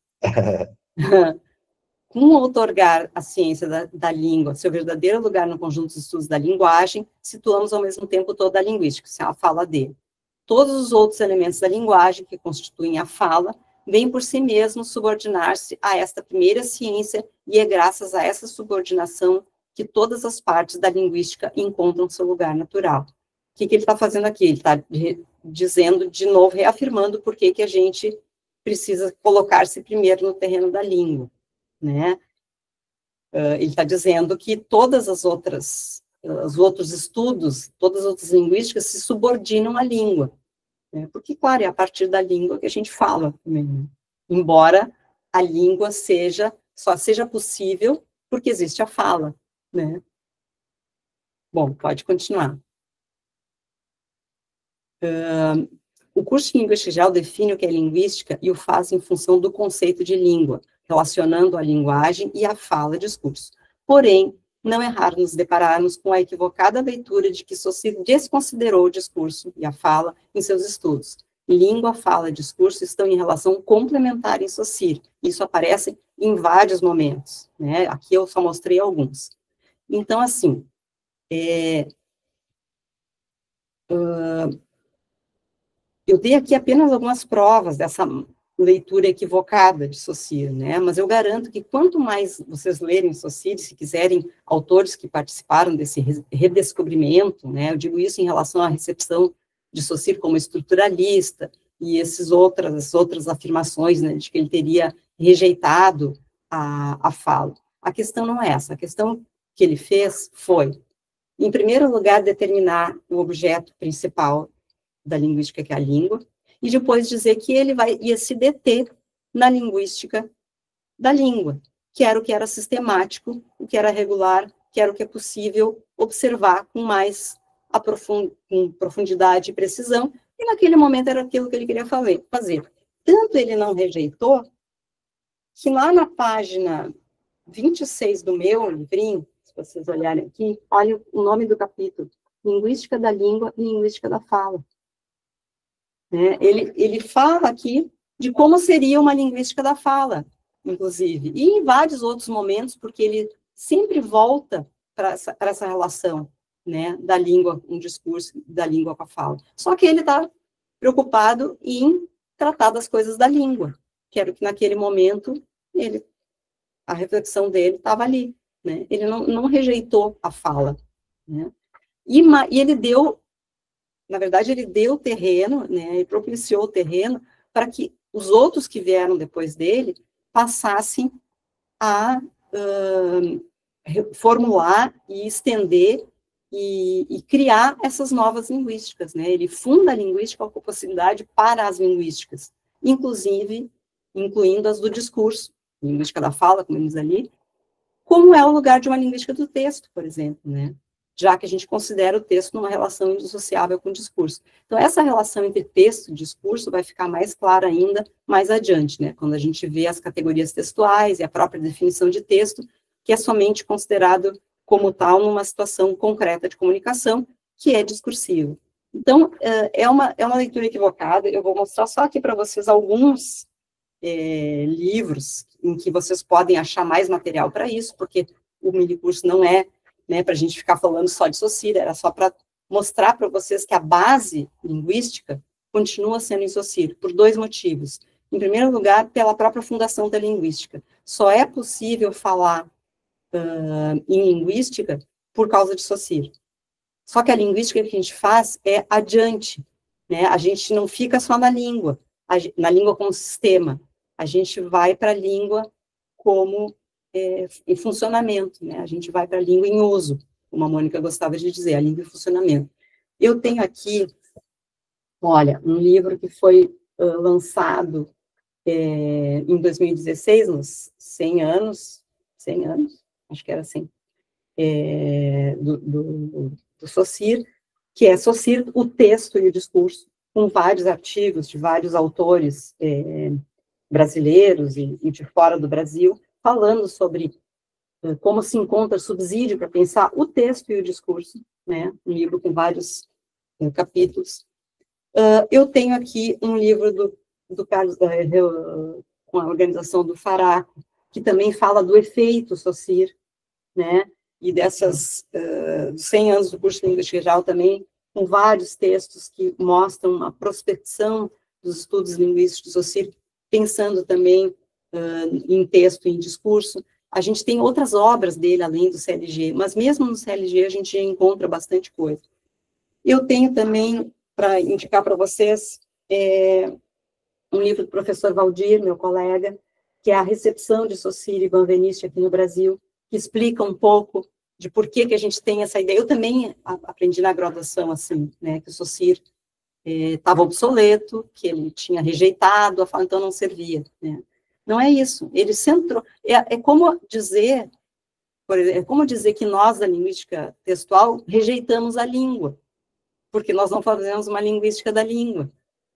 Com outorgar a ciência da língua seu verdadeiro lugar no conjunto de estudos da linguagem, situamos ao mesmo tempo toda a linguística, isso é a fala dele. Todos os outros elementos da linguagem que constituem a fala vêm por si mesmos subordinar-se a esta primeira ciência, e é graças a essa subordinação que todas as partes da linguística encontram seu lugar natural. O que ele está fazendo aqui? Ele está dizendo, de novo, reafirmando por que a gente precisa colocar-se primeiro no terreno da língua, né? Ele está dizendo que todas os outros estudos, todas as outras linguísticas se subordinam à língua, né? Porque, claro, é a partir da língua que a gente fala também, né? Embora a língua só seja possível porque existe a fala, né? Bom, pode continuar. O curso de Linguística Geral define o que é linguística e o faz em função do conceito de língua, relacionando a linguagem e a fala discurso. Porém, não é raro nos depararmos com a equivocada leitura de que Saussure desconsiderou o discurso e a fala em seus estudos. Língua, fala e discurso estão em relação complementar em Saussure. Isso aparece em vários momentos, né? Aqui eu só mostrei alguns. Então, assim, eu dei aqui apenas algumas provas leitura equivocada de Saussure, né? Mas eu garanto que quanto mais vocês lerem Saussure, se quiserem, autores que participaram desse redescobrimento, né? Eu digo isso em relação à recepção de Saussure como estruturalista e essas outras afirmações, né, de que ele teria rejeitado a fala. A questão não é essa. A questão que ele fez foi, em primeiro lugar, determinar o objeto principal da linguística, que é a língua, e depois dizer que ele ia se deter na linguística da língua, que era sistemático, o que era regular, que era o que é possível observar com mais com profundidade e precisão, e naquele momento era aquilo que ele queria fazer. Tanto ele não rejeitou, que lá na página 26 do meu livrinho, se vocês olharem aqui, olha o nome do capítulo, Linguística da Língua e Linguística da Fala. Ele fala aqui de como seria uma linguística da fala, inclusive, e em vários outros momentos, porque ele sempre volta para essa relação, né, da língua, um discurso da língua com a fala. Só que ele está preocupado em tratar das coisas da língua, que era o que naquele momento a reflexão dele estava ali, né? Ele não rejeitou a fala, né? E ele deu, na verdade, ele deu terreno, né, e propiciou o terreno para que os outros que vieram depois dele passassem a formular e estender e criar essas novas linguísticas, né? Ele funda a linguística com possibilidade para as linguísticas, incluindo as do discurso, linguística da fala, como diz ali, como é o lugar de uma linguística do texto, por exemplo, né? Já que a gente considera o texto numa relação indissociável com o discurso. Então, essa relação entre texto e discurso vai ficar mais clara ainda mais adiante, né? Quando a gente vê as categorias textuais e a própria definição de texto, que é somente considerado como tal numa situação concreta de comunicação, que é discursiva. Então, é uma leitura equivocada. Eu vou mostrar só aqui para vocês alguns livros em que vocês podem achar mais material para isso, porque o minicurso não é, né, para a gente ficar falando só de Saussure, era só para mostrar para vocês que a base linguística continua sendo em Saussure, por dois motivos. Em primeiro lugar, pela própria fundação da linguística. Só é possível falar em linguística por causa de Saussure. Só que a linguística que a gente faz é adiante, né? A gente não fica só na língua como sistema, a gente vai para a língua como em funcionamento, né? A gente vai para a língua em uso, como a Mônica gostava de dizer, a língua em funcionamento. Eu tenho aqui, olha, um livro que foi lançado em 2016, nos 100 anos, acho que era 100, do Saussure, que é Saussure, o texto e o discurso, com vários artigos de vários autores brasileiros e de fora do Brasil, falando sobre como se encontra subsídio para pensar o texto e o discurso, né? Um livro com vários capítulos. Eu tenho aqui um livro do Carlos, com a organização do Faraco, que também fala do efeito Saussure, né? E dos 100 anos do curso de Linguística Geral também, com vários textos que mostram uma prospecção dos estudos linguísticos de Saussure, pensando também em texto e em discurso. A gente tem outras obras dele, além do CLG, mas mesmo no CLG a gente encontra bastante coisa. Eu tenho também, para indicar para vocês, um livro do professor Valdir, meu colega, que é a recepção de Saussure e Benveniste aqui no Brasil, que explica um pouco de por que a gente tem essa ideia. Eu também aprendi na graduação, assim, né, que o Saussure estava obsoleto, que ele tinha rejeitado, a fala, então não servia, né. Não é isso, ele centrou, é como dizer, por exemplo, é como dizer que nós, da linguística textual, rejeitamos a língua, porque nós não fazemos uma linguística da língua,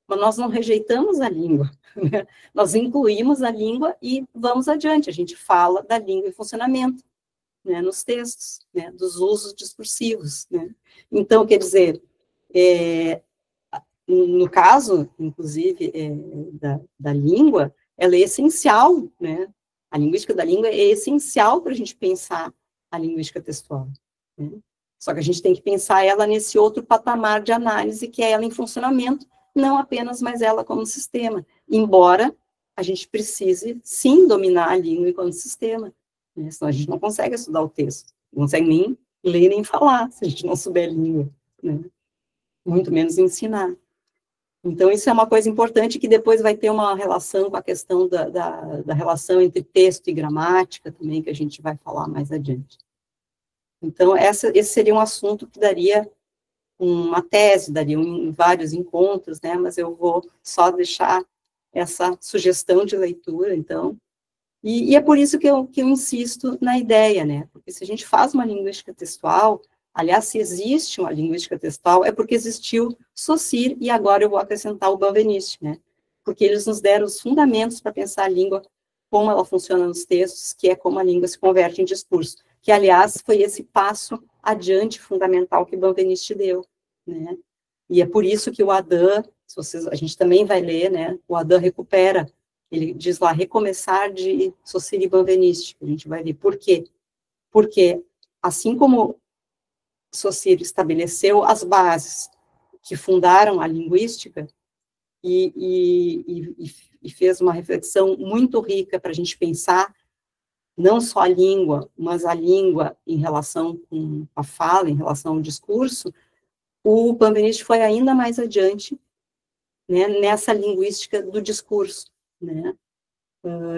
mas nós não rejeitamos a língua, né? Nós incluímos a língua e vamos adiante, a gente fala da língua em funcionamento, né, nos textos, né, dos usos discursivos, né? Então, quer dizer, no caso, inclusive, da língua, ela é essencial, né? A linguística da língua é essencial para a gente pensar a linguística textual, né? Só que a gente tem que pensar ela nesse outro patamar de análise, que é ela em funcionamento, não apenas mais ela como sistema, embora a gente precise, sim, dominar a língua enquanto sistema, né? Senão a gente não consegue estudar o texto, não consegue nem ler nem falar, se a gente não souber a língua, né? Muito menos ensinar. Então, isso é uma coisa importante que depois vai ter uma relação com a questão da relação entre texto e gramática também, que a gente vai falar mais adiante. Então, esse seria um assunto que daria uma tese, daria vários encontros, né? Mas eu vou só deixar essa sugestão de leitura, então. E é por isso que eu insisto na ideia, né? Porque se a gente faz uma linguística textual, aliás, se existe uma linguística textual, é porque existiu Saussure, e agora eu vou acrescentar o Benveniste, né? Porque eles nos deram os fundamentos para pensar a língua, como ela funciona nos textos, que é como a língua se converte em discurso, que, aliás, foi esse passo adiante fundamental que Benveniste deu, né? E é por isso que o Adam, a gente também vai ler, né? O Adam recupera, ele diz lá, recomeçar de Saussure e Benveniste, a gente vai ver por quê. Porque, assim como Saussure estabeleceu as bases que fundaram a linguística e fez uma reflexão muito rica para a gente pensar não só a língua, mas a língua em relação com a fala, em relação ao discurso, o Benveniste foi ainda mais adiante, né, nessa linguística do discurso, né,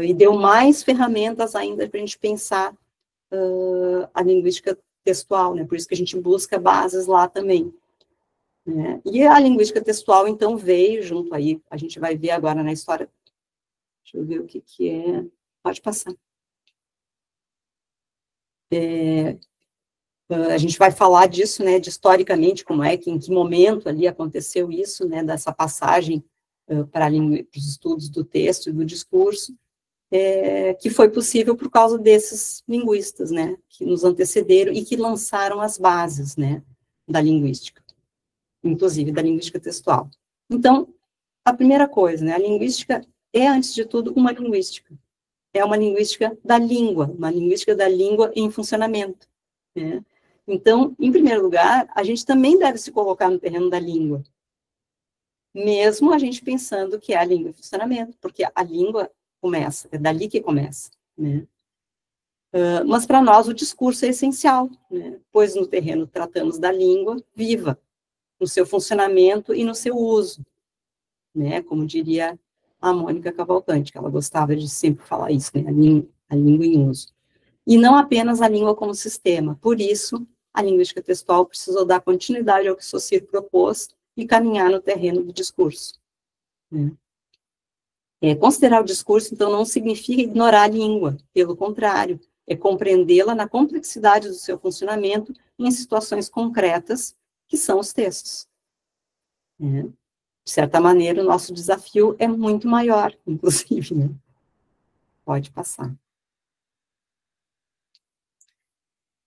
e deu mais ferramentas ainda para a gente pensar a linguística textual, né, por isso que a gente busca bases lá também, né, e a linguística textual, então, veio junto aí, a gente vai ver agora na história, deixa eu ver o que é, pode passar. A gente vai falar disso, né, de historicamente, como é que, em que momento ali aconteceu isso, né, dessa passagem para os estudos do texto e do discurso, que foi possível por causa desses linguistas, né, que nos antecederam e que lançaram as bases, né, da linguística, inclusive da linguística textual. Então, a primeira coisa, né, a linguística é, antes de tudo, uma linguística. É uma linguística da língua em funcionamento, né? Então, em primeiro lugar, a gente também deve se colocar no terreno da língua, mesmo a gente pensando que é a língua em funcionamento, porque a língua começa, é dali que começa, né? Mas para nós o discurso é essencial, né? Pois no terreno tratamos da língua viva, no seu funcionamento e no seu uso, né? Como diria a Mônica Cavalcanti, que ela gostava de sempre falar isso, né? A língua em uso. E não apenas a língua como sistema. Por isso, a linguística textual precisou dar continuidade ao que Saussure propôs e caminhar no terreno do discurso, né? Considerar o discurso, então, não significa ignorar a língua, pelo contrário, é compreendê-la na complexidade do seu funcionamento em situações concretas, que são os textos, né? De certa maneira, o nosso desafio é muito maior, inclusive, né? Pode passar.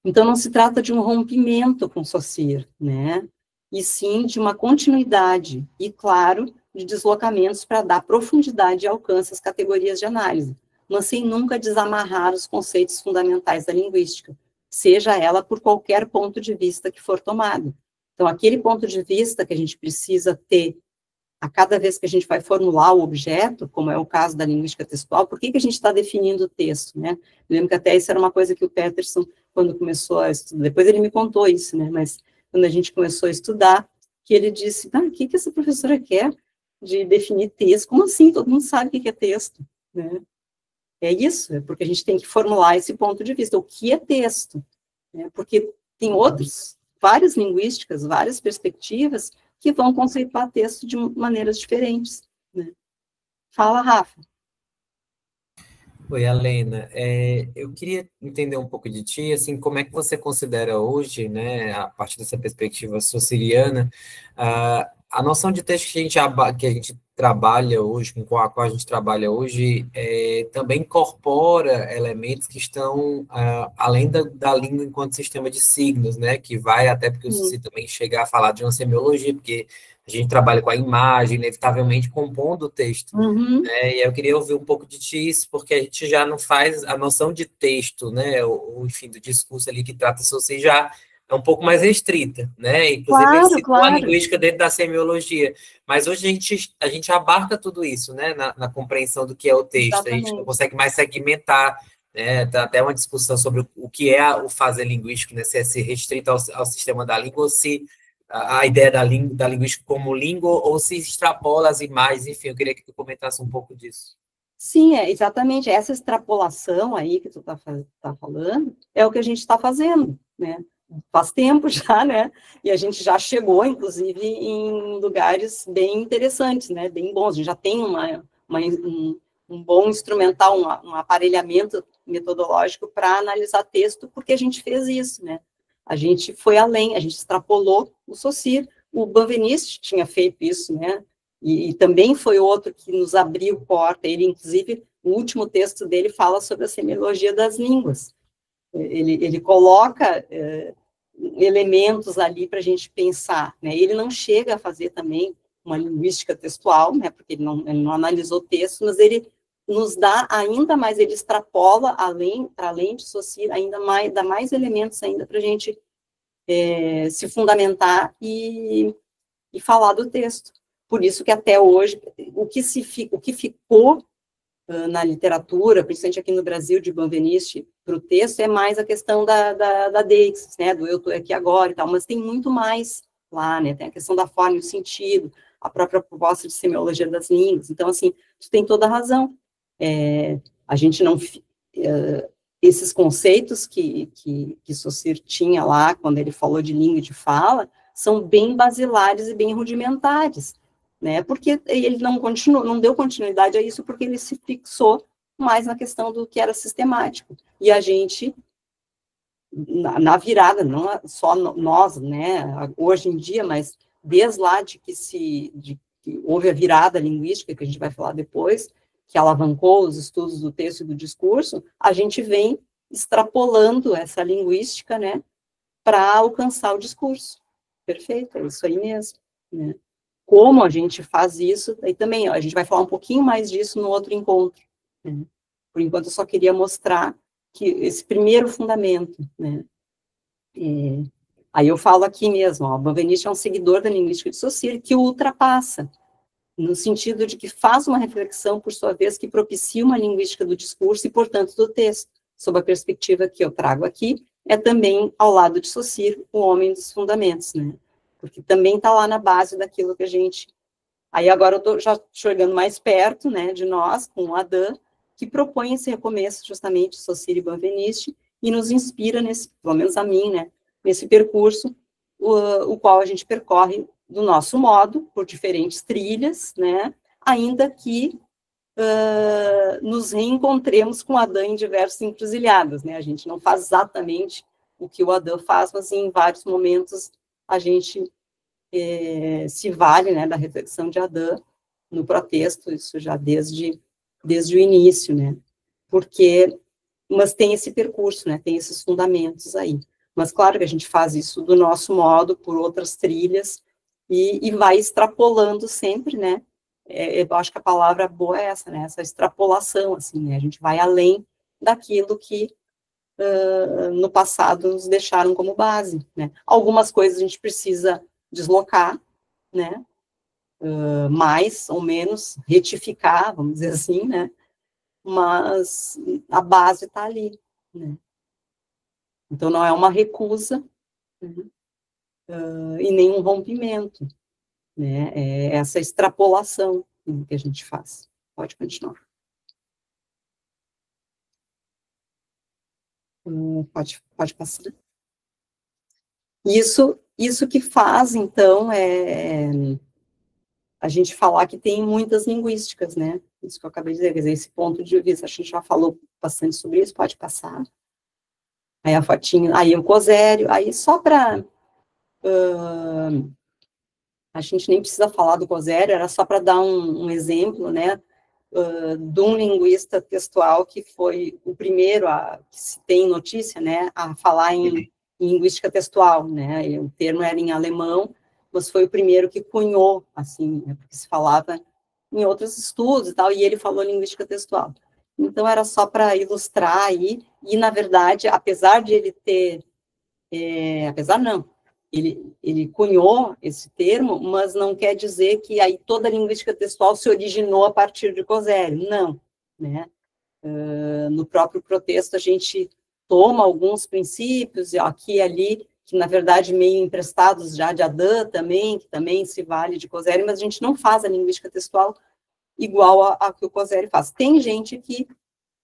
Então, não se trata de um rompimento com Saussure, né? E sim de uma continuidade e, claro, de deslocamentos para dar profundidade e alcance às categorias de análise, mas sem nunca desamarrar os conceitos fundamentais da linguística, seja ela por qualquer ponto de vista que for tomado. Então, aquele ponto de vista que a gente precisa ter a cada vez que a gente vai formular o objeto, como é o caso da linguística textual, por que a gente está definindo o texto, né? Eu lembro que até isso era uma coisa que o Peterson, quando começou a estudar, depois ele me contou isso, né? Mas quando a gente começou a estudar, que ele disse, o que essa professora quer de definir texto? Como assim? Todo mundo sabe o que é texto, né? É isso, é porque a gente tem que formular esse ponto de vista, o que é texto, né? Porque tem várias linguísticas, várias perspectivas, que vão conceituar texto de maneiras diferentes, né? Fala, Rafa. Oi, Alena. Eu queria entender um pouco de ti, assim, como é que você considera hoje, né, a partir dessa perspectiva saussuriana, a noção de texto que a gente trabalha hoje, com a qual a gente trabalha hoje, também incorpora elementos que estão além da língua enquanto sistema de signos, né, que vai até porque o Saussure também chegar a falar de uma semiologia, porque a gente trabalha com a imagem, inevitavelmente compondo o texto. Uhum. E eu queria ouvir um pouco de ti isso, porque a gente já não faz a noção de texto, né, enfim, do discurso ali que trata Saussure, já é um pouco mais restrita, né? Inclusive, Claro, ele citou claro. a linguística dentro da semiologia, mas hoje a gente abarca tudo isso, né? Na compreensão do que é o texto, Exatamente. a gente não consegue mais segmentar, né? Tá até uma discussão sobre o que é o fazer linguístico, né? Se é se restrito ao sistema da língua, ou se a ideia da linguística como língua, ou se extrapola as imagens, enfim, eu queria que tu comentasse um pouco disso. Sim, exatamente. Essa extrapolação aí que tu tá falando é o que a gente está fazendo, né? Faz tempo já, né? E a gente já chegou, inclusive, em lugares bem interessantes, né? Bem bons. A gente já tem um bom instrumental, um aparelhamento metodológico para analisar texto, porque a gente fez isso, né? A gente foi além, a gente extrapolou o Saussure. O Benveniste tinha feito isso, né? E também foi outro que nos abriu porta. Ele, inclusive, o último texto dele fala sobre a semiologia das línguas. Ele coloca elementos ali para a gente pensar, né? Ele não chega a fazer também uma linguística textual, né? Porque ele não analisou o texto, mas ele nos dá ainda mais, ele extrapola para além de Saussure, ainda mais, dá mais elementos ainda para a gente se fundamentar e falar do texto. Por isso que até hoje, o que ficou na literatura, principalmente aqui no Brasil, de Benveniste, para o texto, é mais a questão da deixis, né, do eu estou aqui agora e tal, mas tem muito mais lá, né, tem a questão da forma e o sentido, a própria proposta de semiologia das línguas. Então, assim, tu tem toda a razão. A gente não... esses conceitos que Saussure tinha lá, quando ele falou de língua e de fala, são bem basilares e bem rudimentares, né? Porque ele não deu continuidade a isso, porque ele se fixou mais na questão do que era sistemático. E a gente, na virada, não só nós, né, hoje em dia, mas desde lá de que houve a virada linguística, que a gente vai falar depois, que alavancou os estudos do texto e do discurso, a gente vem extrapolando essa linguística, né, para alcançar o discurso. Perfeito, é isso aí mesmo, né? Como a gente faz isso, aí também, ó, a gente vai falar um pouquinho mais disso no outro encontro, né? Por enquanto, eu só queria mostrar que esse primeiro fundamento, né? Aí eu falo aqui mesmo, ó, Benveniste é um seguidor da linguística de Saussure que o ultrapassa, no sentido de que faz uma reflexão, por sua vez, que propicia uma linguística do discurso e, portanto, do texto, sob a perspectiva que eu trago aqui, é também, ao lado de Saussure, o homem dos fundamentos, né? Porque também está lá na base daquilo que a gente... Aí agora eu estou já chegando mais perto, né, de nós, com o Adam, que propõe esse recomeço, justamente, Saussure e Benveniste, e nos inspira, pelo menos a mim, né, nesse percurso, o qual a gente percorre do nosso modo, por diferentes trilhas, né, ainda que nos reencontremos com Adam em diversas encruzilhadas, né, a gente não faz exatamente o que o Adam faz, mas em vários momentos a gente se vale, né, da reflexão de Adam no protesto, isso já desde o início, né, mas tem esse percurso, né, tem esses fundamentos aí, mas claro que a gente faz isso do nosso modo, por outras trilhas, e vai extrapolando sempre, né, eu acho que a palavra boa é essa, né, essa extrapolação, assim, né, a gente vai além daquilo que no passado nos deixaram como base, né, algumas coisas a gente precisa deslocar, né, mais ou menos, retificar, vamos dizer assim, né, mas a base está ali, né. Então, não é uma recusa, né, e nem um rompimento, né, é essa extrapolação que a gente faz. Pode continuar. Pode passar. Isso que faz, então, a gente falar que tem muitas linguísticas, né? Isso que eu acabei de dizer, quer dizer, esse ponto de vista, a gente já falou bastante sobre isso, pode passar. Aí a fotinho, aí o Cosério, aí só para... a gente nem precisa falar do Cosério, era só para dar um exemplo, né, de um linguista textual que foi o primeiro, que se tem notícia, né, a falar em linguística textual, né, o termo era em alemão, mas foi o primeiro que cunhou, assim, né, porque se falava em outros estudos e tal, e ele falou linguística textual. Então, era só para ilustrar aí, e, na verdade, apesar de ele ter apesar não, ele cunhou esse termo, mas não quer dizer que aí toda a linguística textual se originou a partir de Cosério, não, né? No próprio protexto a gente toma alguns princípios, aqui e ali, que na verdade meio emprestados já de Adam também, que também se vale de Cosério, mas a gente não faz a linguística textual igual a que o Cosério faz. Tem gente que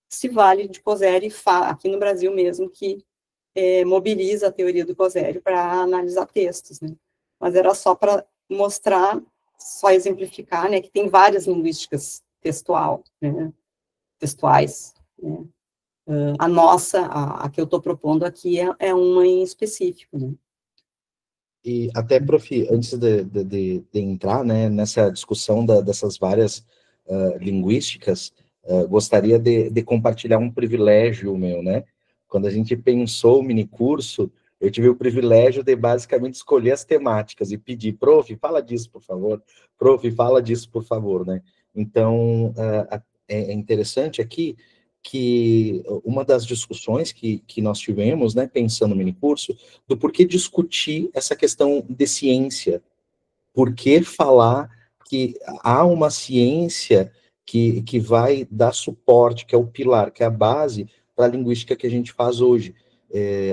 se vale de Cosério, aqui no Brasil mesmo, que mobiliza a teoria do Cosério para analisar textos, né? Mas era só para mostrar, só exemplificar, né, que tem várias linguísticas textuais, né? A nossa, a que eu estou propondo aqui é uma em específico, né? E até, prof, antes de entrar, né, nessa discussão dessas várias linguísticas, gostaria de compartilhar um privilégio meu, né? Quando a gente pensou o minicurso, eu tive o privilégio de basicamente escolher as temáticas e pedir, prof, fala disso, por favor. Prof, fala disso, por favor, né? Então, é interessante aqui que uma das discussões que nós tivemos, né, pensando no minicurso, do porquê discutir essa questão de ciência, por que falar que há uma ciência que vai dar suporte, que é o pilar, que é a base para a linguística que a gente faz hoje.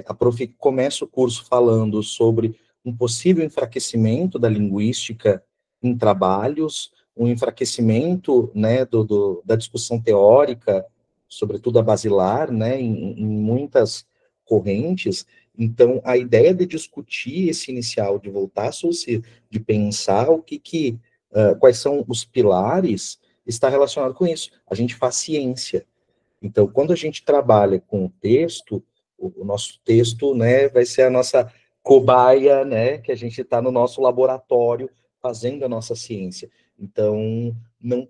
A prof começa o curso falando sobre um possível enfraquecimento da linguística em trabalhos, um enfraquecimento, né, da discussão teórica, sobretudo a basilar, né, em muitas correntes. Então, a ideia de discutir esse inicial, de voltar a de pensar quais são os pilares, está relacionado com isso. A gente faz ciência. Então, quando a gente trabalha com o texto, o nosso texto, né, vai ser a nossa cobaia, né, que a gente está no nosso laboratório fazendo a nossa ciência. Então, não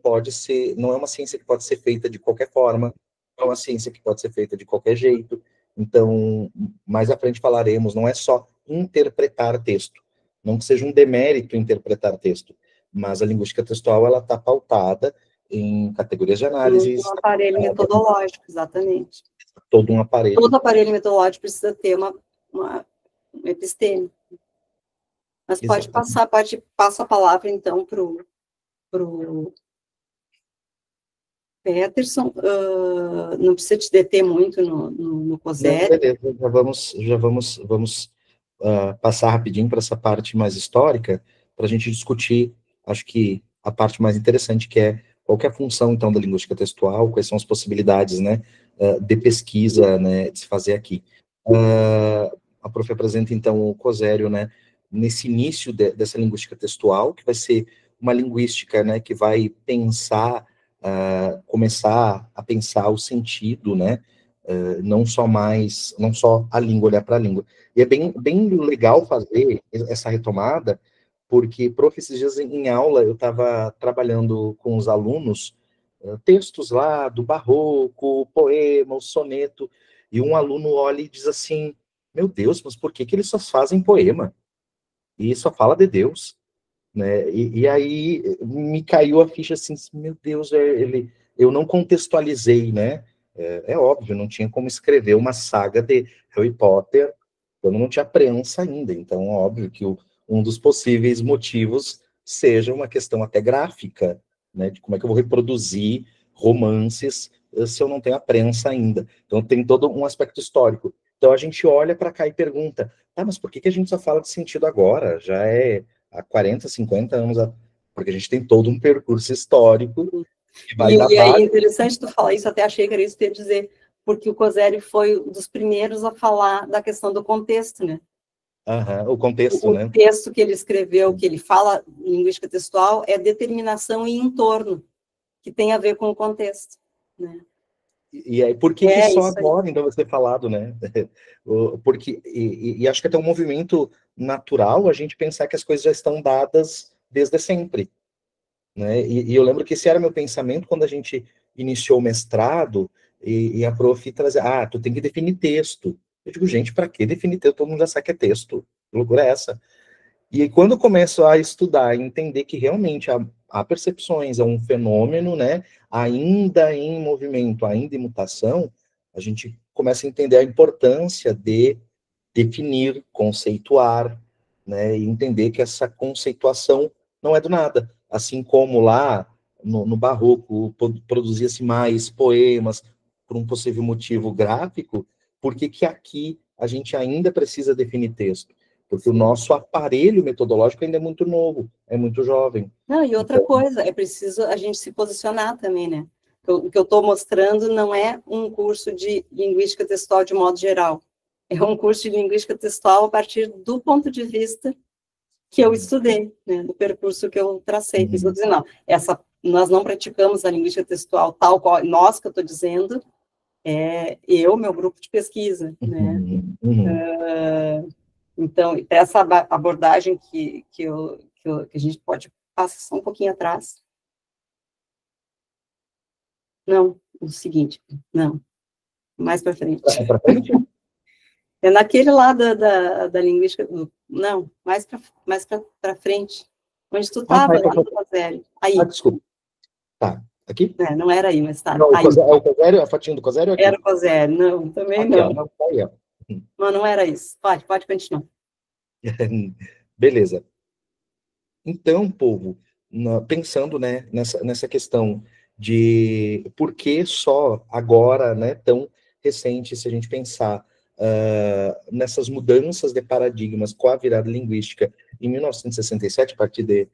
é uma ciência que pode ser feita de qualquer forma, não é uma ciência que pode ser feita de qualquer jeito. Então, mais à frente falaremos, não é só interpretar texto, não que seja um demérito interpretar texto, mas a linguística textual, ela está pautada em categorias de análise. Um aparelho metodológico, exatamente. Todo um aparelho. Todo aparelho metodológico precisa ter uma episteme. Mas pode passa a palavra, então, para o Peterson. Não precisa te deter muito no Cosério. Beleza, já vamos passar rapidinho para essa parte mais histórica, para a gente discutir, acho que a parte mais interessante, que é qual que é a função, então, da linguística textual, quais são as possibilidades, né, de pesquisa, né, de se fazer aqui. A prof apresenta, então, o Cosério, né, nesse início dessa linguística textual, que vai ser uma linguística, né, que vai pensar, começar a pensar o sentido, né, não só a língua, olhar para a língua. E é bem legal fazer essa retomada, porque, prof, esses dias em aula, eu estava trabalhando com os alunos, textos lá do barroco, o poema, o soneto, e um aluno olha e diz assim, meu Deus, mas por que eles só fazem poema? E só fala de Deus, né? E aí me caiu a ficha assim, meu Deus, eu não contextualizei, né? É óbvio, não tinha como escrever uma saga de Harry Potter quando não tinha prensa ainda, então óbvio que um dos possíveis motivos seja uma questão até gráfica, né, de como é que eu vou reproduzir romances se eu não tenho a prensa ainda. Então tem todo um aspecto histórico. Então a gente olha para cá e pergunta, mas por que a gente só fala de sentido agora? Já é há 40, 50 anos, porque a gente tem todo um percurso histórico que vai dar base. É interessante tu falar isso, até achei que era isso que eu ia dizer, porque o Cosério foi um dos primeiros a falar da questão do contexto, né? O contexto, né? O texto que ele escreveu, que ele fala em linguística textual, é determinação e entorno, que tem a ver com o contexto, né? E aí, por que só agora ainda vai ser falado, né? Porque, e acho que é até um movimento natural a gente pensar que as coisas já estão dadas desde sempre, né? E eu lembro que esse era meu pensamento quando a gente iniciou o mestrado e a prof trazia, tu tem que definir texto. Eu digo, gente, para que definir texto? Todo mundo já sabe que é texto. Que loucura é essa? E aí, quando eu começo a estudar e entender que realmente há percepções, é um fenômeno, né, ainda em movimento, ainda em mutação, a gente começa a entender a importância de definir, conceituar, né, e entender que essa conceituação não é do nada. Assim como lá no Barroco produzia-se mais poemas por um possível motivo gráfico, por que que aqui a gente ainda precisa definir texto? Porque o nosso aparelho metodológico ainda é muito novo, é muito jovem. Não, e outra coisa, é preciso a gente se posicionar também, né? O que eu estou mostrando não é um curso de linguística textual de modo geral, é um curso de linguística textual a partir do ponto de vista que eu estudei, né, do percurso que eu tracei. Por isso eu dizer, não, nós não praticamos a linguística textual tal qual, nós que eu estou dizendo, meu grupo de pesquisa, né? Então, essa abordagem que a gente pode passar só um pouquinho atrás. Não, o seguinte, não, mais para frente. Para frente? É naquele lá da linguística, não, mais para frente, onde tu estava, lá no Cosério. Aí. Desculpa. Tá, aqui? Não era aí, mas tá. Não, aí. O Cosério, a fotinho do Cosério aqui? Era o Cosério, não, também aqui, não. Ó, não, tá aí, ó. Não era isso. Pode continuar. Beleza. Então, povo, pensando, né, nessa questão de por que só agora, né, tão recente, se a gente pensar nessas mudanças de paradigmas com a virada linguística em 1967, a partir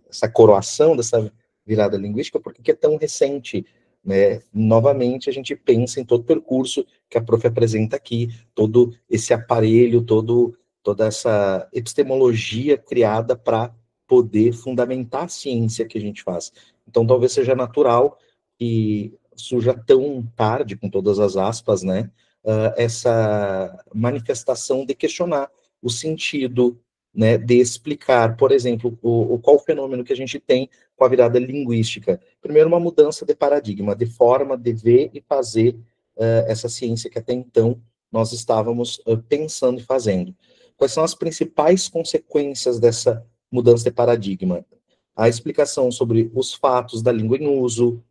essa coroação dessa virada linguística, por que é tão recente? Né? Novamente, a gente pensa em todo o percurso que a prof apresenta aqui, todo esse aparelho, toda essa epistemologia criada para poder fundamentar a ciência que a gente faz. Então, talvez seja natural que surja tão tarde, com todas as aspas, né, essa manifestação de questionar o sentido, né, de explicar, por exemplo, qual o fenômeno que a gente tem com a virada linguística. Primeiro, uma mudança de paradigma, de forma de ver e fazer essa ciência que até então nós estávamos pensando e fazendo. Quais são as principais consequências dessa mudança de paradigma? A explicação sobre os fatos da língua em uso,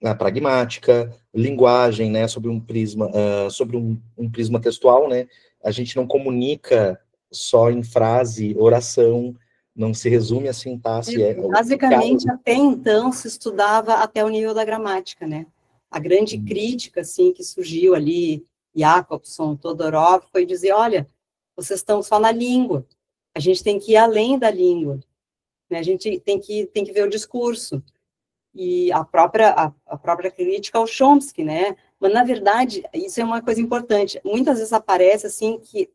a pragmática, linguagem, né, sobre um prisma, um prisma textual, né? A gente não comunica só em frase, oração, não se resume a sintaxe. Basicamente, até então, se estudava até o nível da gramática, né? A grande crítica, assim, que surgiu ali, Jacobson, Todorov, foi dizer, olha, vocês estão só na língua, a gente tem que ir além da língua, né? A gente tem que ver o discurso, e a própria crítica ao Chomsky, né? Mas, na verdade, isso é uma coisa importante. Muitas vezes aparece, assim, que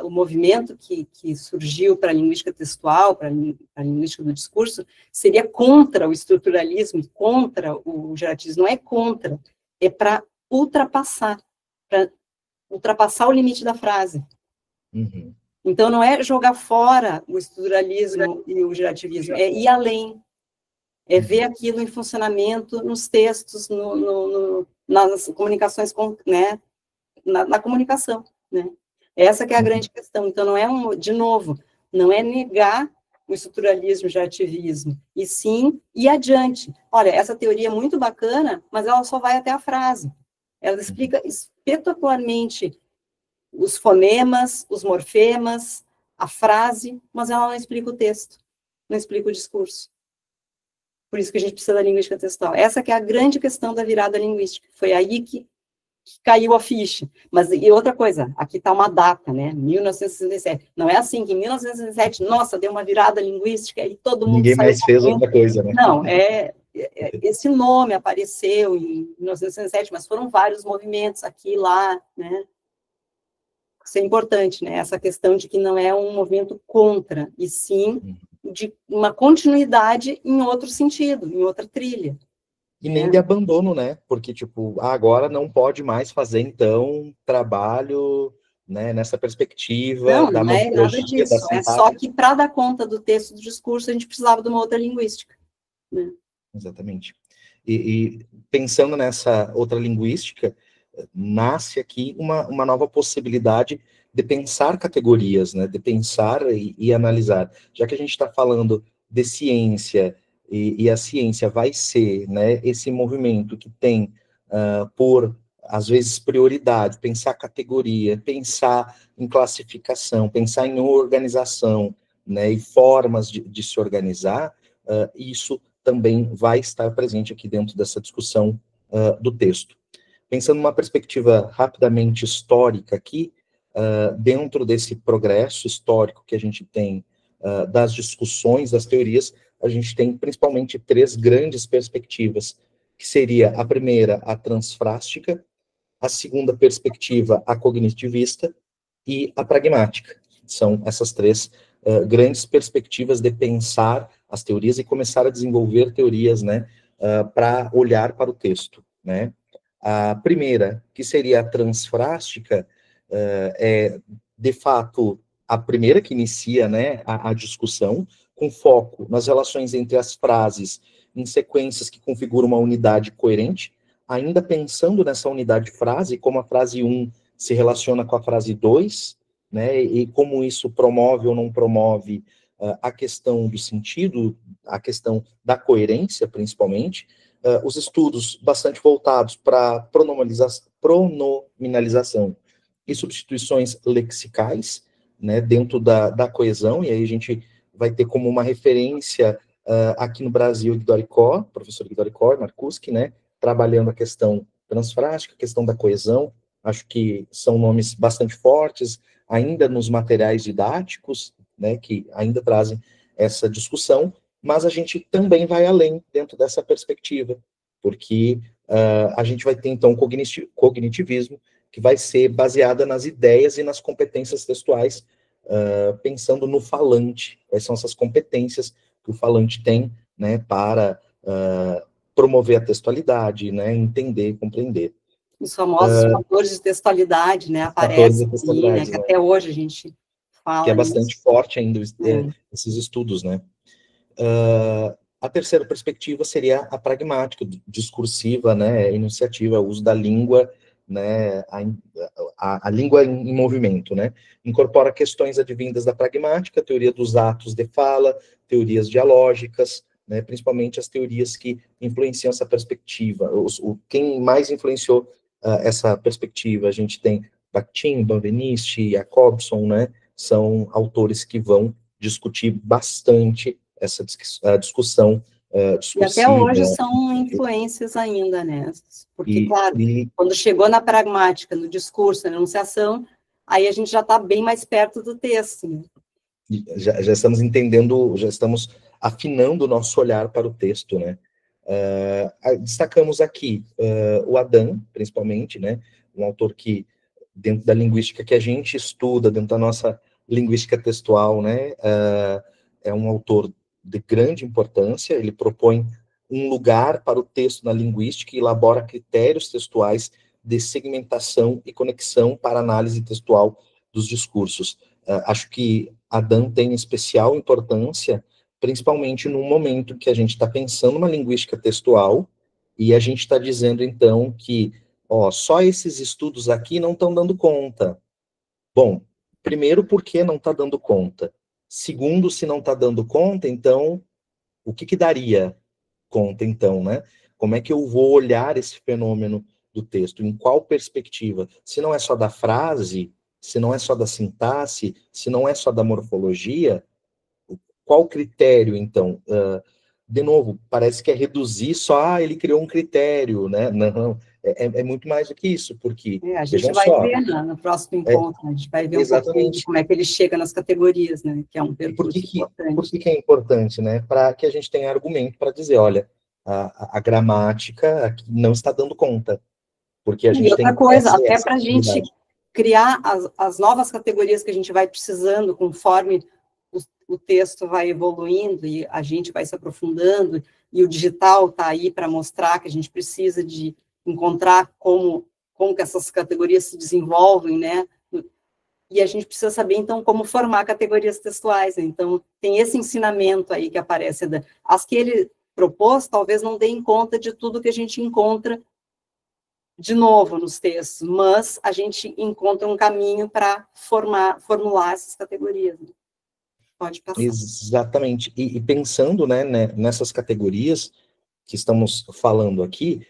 o movimento que surgiu para a linguística textual, para a linguística do discurso, seria contra o estruturalismo, contra o gerativismo. Não é contra, é para ultrapassar o limite da frase. Uhum. Então, não é jogar fora o estruturalismo e o gerativismo, é ir além. É ver aquilo em funcionamento nos textos, nas comunicações, né, na comunicação, né? Essa que é a grande questão. Então, não é, de novo, não é negar o estruturalismo, o gerativismo, e sim ir adiante. Olha, essa teoria é muito bacana, mas ela só vai até a frase. Ela explica espetacularmente os fonemas, os morfemas, a frase, mas ela não explica o texto, não explica o discurso. Por isso que a gente precisa da linguística textual. Essa que é a grande questão da virada linguística. Foi aí que caiu a ficha. Mas, e outra coisa, aqui está uma data, né? 1967. Não é assim que em 1967, nossa, deu uma virada linguística e todo mundo Ninguém mais fez outra coisa, né? Não, esse nome apareceu em 1967, mas foram vários movimentos aqui e lá, né? Isso é importante, né? Essa questão de que não é um movimento contra, e sim de uma continuidade em outro sentido, em outra trilha. E nem de abandono, né? Porque, tipo, agora não pode mais fazer, então, trabalho, né, nessa perspectiva da metodologia, não é nada disso. É só que, para dar conta do texto do discurso, a gente precisava de uma outra linguística. Né? Exatamente. E pensando nessa outra linguística, nasce aqui uma nova possibilidade de pensar categorias, né? De pensar e analisar. Já que a gente está falando de ciência, e a ciência vai ser, né, esse movimento que tem por às vezes, prioridade, pensar categoria, pensar em classificação, pensar em organização, né, e formas de se organizar, isso também vai estar presente aqui dentro dessa discussão do texto. Pensando numa perspectiva rapidamente histórica aqui, dentro desse progresso histórico que a gente tem das discussões, das teorias, a gente tem principalmente 3 grandes perspectivas, que seria a primeira, a transfrástica, a segunda perspectiva, a cognitivista, e a pragmática. São essas 3 grandes perspectivas de pensar as teorias e começar a desenvolver teorias, né, para olhar para o texto, né. A primeira, que seria a transfrástica, é, de fato, a primeira que inicia, né, a discussão, com foco nas relações entre as frases em sequências que configuram uma unidade coerente, ainda pensando nessa unidade frase, como a frase 1 se relaciona com a frase 2, né, e como isso promove ou não promove a questão do sentido, a questão da coerência, principalmente, os estudos bastante voltados para pronominalização e substituições lexicais, né, dentro da coesão, e aí a gente vai ter como uma referência aqui no Brasil, Guidoricó, professor Guidoricó, Marcuski, né, trabalhando a questão transfrástica, a questão da coesão, acho que são nomes bastante fortes, ainda nos materiais didáticos, né, que ainda trazem essa discussão, mas a gente também vai além dentro dessa perspectiva, porque a gente vai ter, então, cognitivismo, que vai ser baseada nas ideias e nas competências textuais, pensando no falante, quais são essas competências que o falante tem, né, para promover a textualidade, né, entender, compreender. Os famosos fatores de textualidade, né, aparecem aqui, né, que até hoje a gente fala. Que é bastante forte ainda esses estudos, né. A terceira perspectiva seria a pragmática, discursiva, né, enunciativa, o uso da língua, né, a língua em movimento, né, incorpora questões advindas da pragmática, teoria dos atos de fala, teorias dialógicas, né, principalmente as teorias que influenciam essa perspectiva. Quem mais influenciou essa perspectiva? A gente tem Bakhtin, Benveniste, Jacobson, né, são autores que vão discutir bastante essa discussão discursiva. E até hoje são influências ainda, né? Porque, claro, quando chegou na pragmática, no discurso, na enunciação, aí a gente já está bem mais perto do texto, né? Já estamos entendendo, já estamos afinando o nosso olhar para o texto, né? Destacamos aqui o Adam, principalmente, né? Um autor que, dentro da linguística que a gente estuda, dentro da nossa linguística textual, né? É um autor de grande importância, ele propõe um lugar para o texto na linguística e elabora critérios textuais de segmentação e conexão para análise textual dos discursos. Acho que Adam tem especial importância, principalmente no momento que a gente está pensando uma linguística textual e a gente está dizendo, então, que só esses estudos aqui não estão dando conta. Bom, primeiro, porque não está dando conta? Segundo, se não está dando conta, então, o que daria conta, então, né? Como é que eu vou olhar esse fenômeno do texto? Em qual perspectiva? Se não é só da frase, se não é só da sintaxe, se não é só da morfologia, qual critério, então? De novo, parece que é reduzir só, ele criou um critério, né? Não, é muito mais do que isso, porque... a gente vai ver, né, no próximo encontro, a gente vai ver um pouquinho de como é que ele chega nas categorias, né? Que é um percurso importante. Por que é importante, né? Para que a gente tenha argumento para dizer, olha, a gramática aqui não está dando conta, porque a gente e outra tem coisa, até para a gente criar as novas categorias que a gente vai precisando conforme o texto vai evoluindo e a gente vai se aprofundando, e o digital está aí para mostrar que a gente precisa de encontrar como que essas categorias se desenvolvem, né? E a gente precisa saber, então, como formar categorias textuais. Então, tem esse ensinamento aí que aparece. As que ele propôs, talvez não deem conta de tudo que a gente encontra de novo nos textos, mas a gente encontra um caminho para formular essas categorias. Pode passar. Exatamente. E pensando, né, nessas categorias que estamos falando aqui,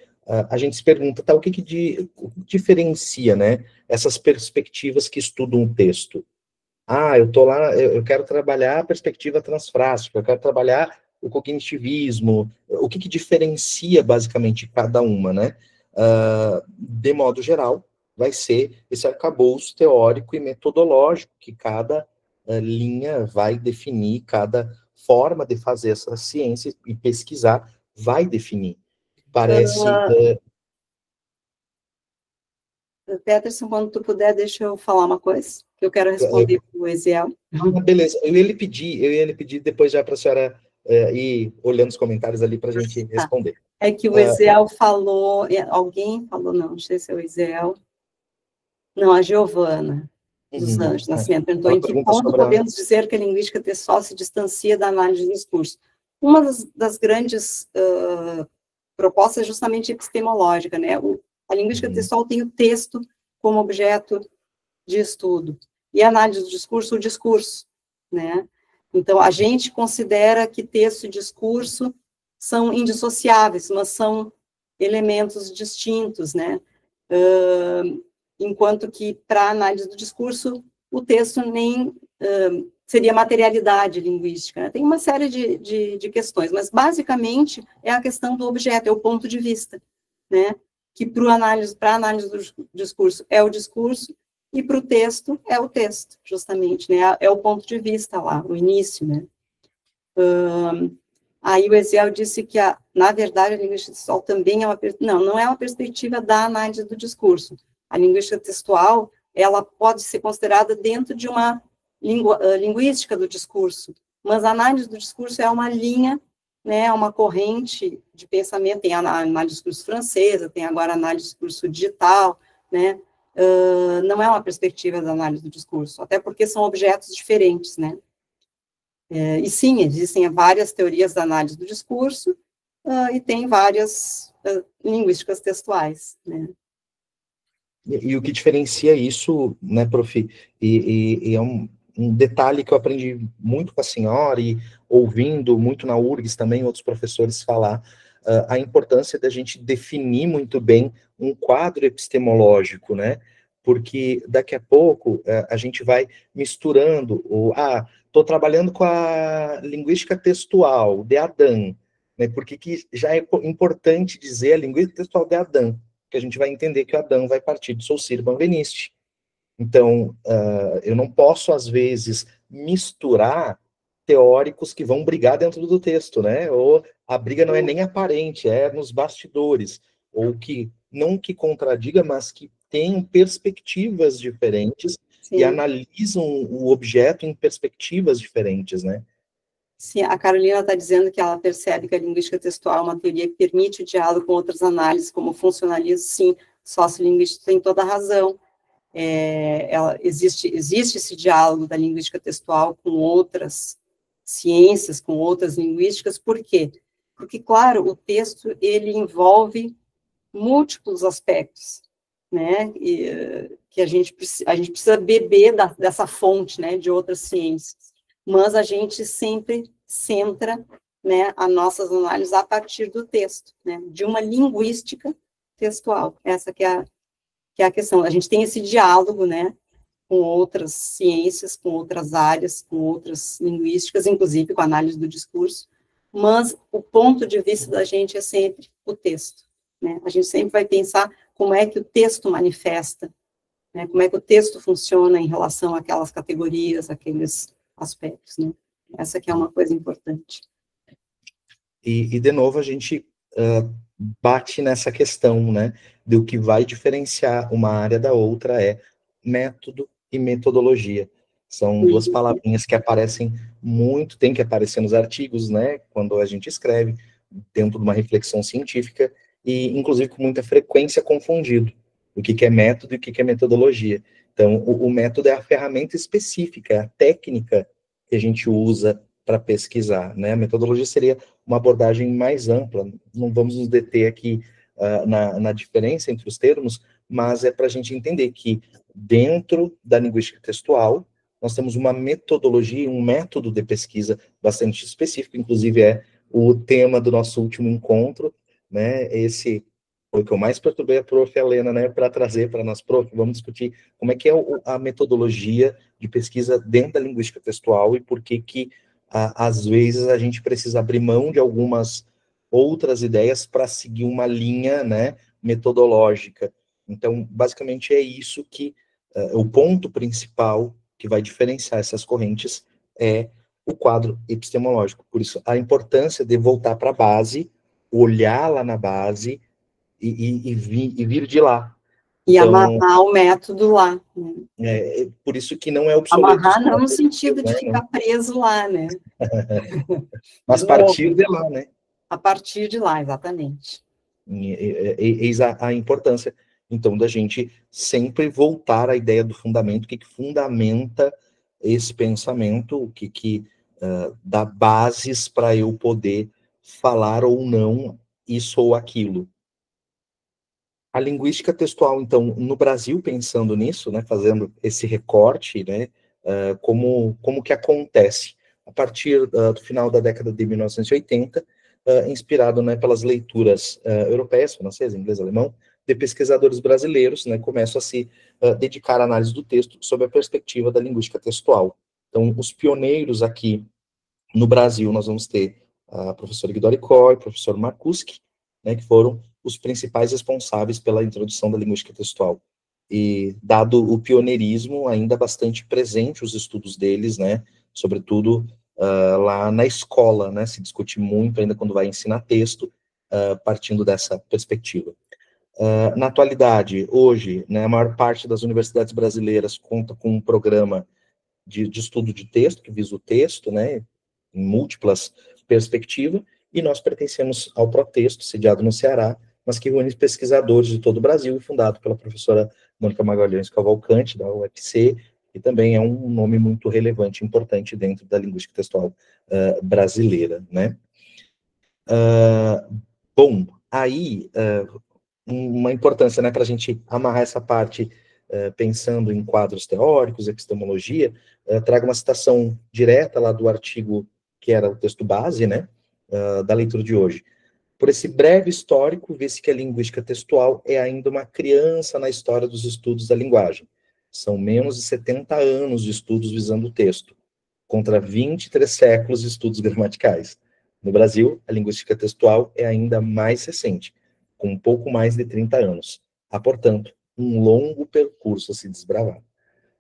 a gente se pergunta, tá, o que diferencia, né, essas perspectivas que estudam o texto? Eu tô lá, eu quero trabalhar a perspectiva transfrástica, eu quero trabalhar o cognitivismo, o que diferencia, basicamente, cada uma, né? De modo geral, vai ser esse arcabouço teórico e metodológico que cada linha vai definir, cada forma de fazer essa ciência e pesquisar vai definir. Parece... Peterson, quando tu puder, deixa eu falar uma coisa, que eu quero responder para o Eziel. Beleza, eu ia lhe pedir depois já para a senhora ir olhando os comentários ali para a gente responder. É que o Eziel falou, alguém falou, não sei se é o Eziel, não, a Giovana dos Anjos Nascimento perguntou em que ponto podemos dizer que a linguística textual se distancia da análise do discurso. Uma das grandes propostas é justamente epistemológica, né? A linguística textual tem o texto como objeto de estudo, e a análise do discurso, o discurso, né? Então, a gente considera que texto e discurso são indissociáveis, mas são elementos distintos, né? Enquanto que, para a análise do discurso, o texto nem seria materialidade linguística, né? Tem uma série de questões, mas, basicamente, é a questão do objeto, é o ponto de vista, né? Que para a análise do discurso é o discurso, e para o texto é o texto, justamente, né? É o ponto de vista lá, o início, né? Aí o Eziel disse que, na verdade, a linguística textual também é uma... Não é uma perspectiva da análise do discurso. A linguística textual, ela pode ser considerada dentro de uma linguística do discurso, mas a análise do discurso é uma linha, né, uma corrente de pensamento, tem a análise do discurso francesa, tem agora a análise do discurso digital, né? Não é uma perspectiva da análise do discurso, até porque são objetos diferentes, né? E sim, existem várias teorias da análise do discurso, e tem várias linguísticas textuais, né? E o que diferencia isso, né, prof, e é um detalhe que eu aprendi muito com a senhora, e ouvindo muito na URGS também, outros professores falar, a importância da gente definir muito bem um quadro epistemológico, né, porque daqui a pouco a gente vai misturando, estou trabalhando com a linguística textual de Adam, né, porque que já é importante dizer a linguística textual de Adam, que a gente vai entender que o Adam vai partir do Saussure Benveniste. Então, eu não posso, às vezes, misturar teóricos que vão brigar dentro do texto, né? Ou a briga não é nem aparente, é nos bastidores. Ou que, não que contradiga, mas que tenham perspectivas diferentes. Sim. E analisam o objeto em perspectivas diferentes, né? Sim, a Carolina está dizendo que ela percebe que a linguística textual é uma teoria que permite o diálogo com outras análises, como o funcionalismo. Sim, sociolinguística tem toda a razão. Existe esse diálogo da linguística textual com outras ciências, com outras linguísticas. Por quê? Porque, claro, o texto, ele envolve múltiplos aspectos, né, que a gente precisa beber dessa fonte, né, de outras ciências. Mas a gente sempre centra, né, as nossas análises a partir do texto, né, de uma linguística textual. Essa que é a questão. A gente tem esse diálogo, né, com outras ciências, com outras áreas, com outras linguísticas, inclusive com a análise do discurso, mas o ponto de vista da gente é sempre o texto, né? A gente sempre vai pensar como é que o texto manifesta, né, como é que o texto funciona em relação àquelas categorias, aqueles aspectos, né? Essa que é uma coisa importante. E de novo, a gente bate nessa questão, né, do que vai diferenciar uma área da outra é método e metodologia. São duas palavrinhas que aparecem muito, tem que aparecer nos artigos, né, quando a gente escreve, dentro de uma reflexão científica, e inclusive com muita frequência confundido, o que é método e o que é metodologia. Então, o método é a ferramenta específica, é a técnica que a gente usa para pesquisar, né? A metodologia seria uma abordagem mais ampla, não vamos nos deter aqui na diferença entre os termos, mas é para a gente entender que dentro da linguística textual, nós temos uma metodologia, um método de pesquisa bastante específico, inclusive é o tema do nosso último encontro, né? Esse foi o que eu mais perturbei a prof. Helena, né, para trazer para nós, prof, vamos discutir como é que é a metodologia de pesquisa dentro da linguística textual e por que às vezes, a gente precisa abrir mão de algumas outras ideias para seguir uma linha, né, metodológica. Então, basicamente, é isso que o ponto principal que vai diferenciar essas correntes é o quadro epistemológico. Por isso, a importância de voltar para a base, olhar lá na base e vir de lá. E então, amarrar o método lá. Né? Por isso que não é obsoleto. Amarrar não no sentido de ficar preso lá, né? Mas partir de lá, né? A partir de lá, exatamente. Eis a importância, então, da gente sempre voltar à ideia do fundamento, o que fundamenta esse pensamento, o que dá bases para eu poder falar ou não isso ou aquilo. A linguística textual, então, no Brasil, pensando nisso, né, fazendo esse recorte, né, como que acontece? A partir do final da década de 1980, inspirado, né, pelas leituras europeias, francês, inglês, alemão, de pesquisadores brasileiros, né, começam a se dedicar à análise do texto sob a perspectiva da linguística textual. Então, os pioneiros aqui no Brasil, nós vamos ter a professora Guido Aricó e o professor Marcuski, né, que foram os principais responsáveis pela introdução da linguística textual. E, dado o pioneirismo, ainda bastante presente os estudos deles, né, sobretudo lá na escola, né, se discute muito ainda quando vai ensinar texto, partindo dessa perspectiva. Na atualidade, hoje, né, a maior parte das universidades brasileiras conta com um programa de estudo de texto, que visa o texto, né, em múltiplas perspectivas, e nós pertencemos ao Protexto, sediado no Ceará, mas que reúne pesquisadores de todo o Brasil, e fundado pela professora Mônica Magalhães Cavalcante, da UFC, que também é um nome muito relevante, importante dentro da linguística textual brasileira, né. Bom, aí, uma importância, né, para a gente amarrar essa parte, pensando em quadros teóricos, epistemologia, trago uma citação direta lá do artigo que era o texto base, né, da leitura de hoje. Por esse breve histórico, vê-se que a linguística textual é ainda uma criança na história dos estudos da linguagem. São menos de 70 anos de estudos visando o texto, contra 23 séculos de estudos gramaticais. No Brasil, a linguística textual é ainda mais recente, com um pouco mais de 30 anos. Há, portanto, um longo percurso a se desbravar.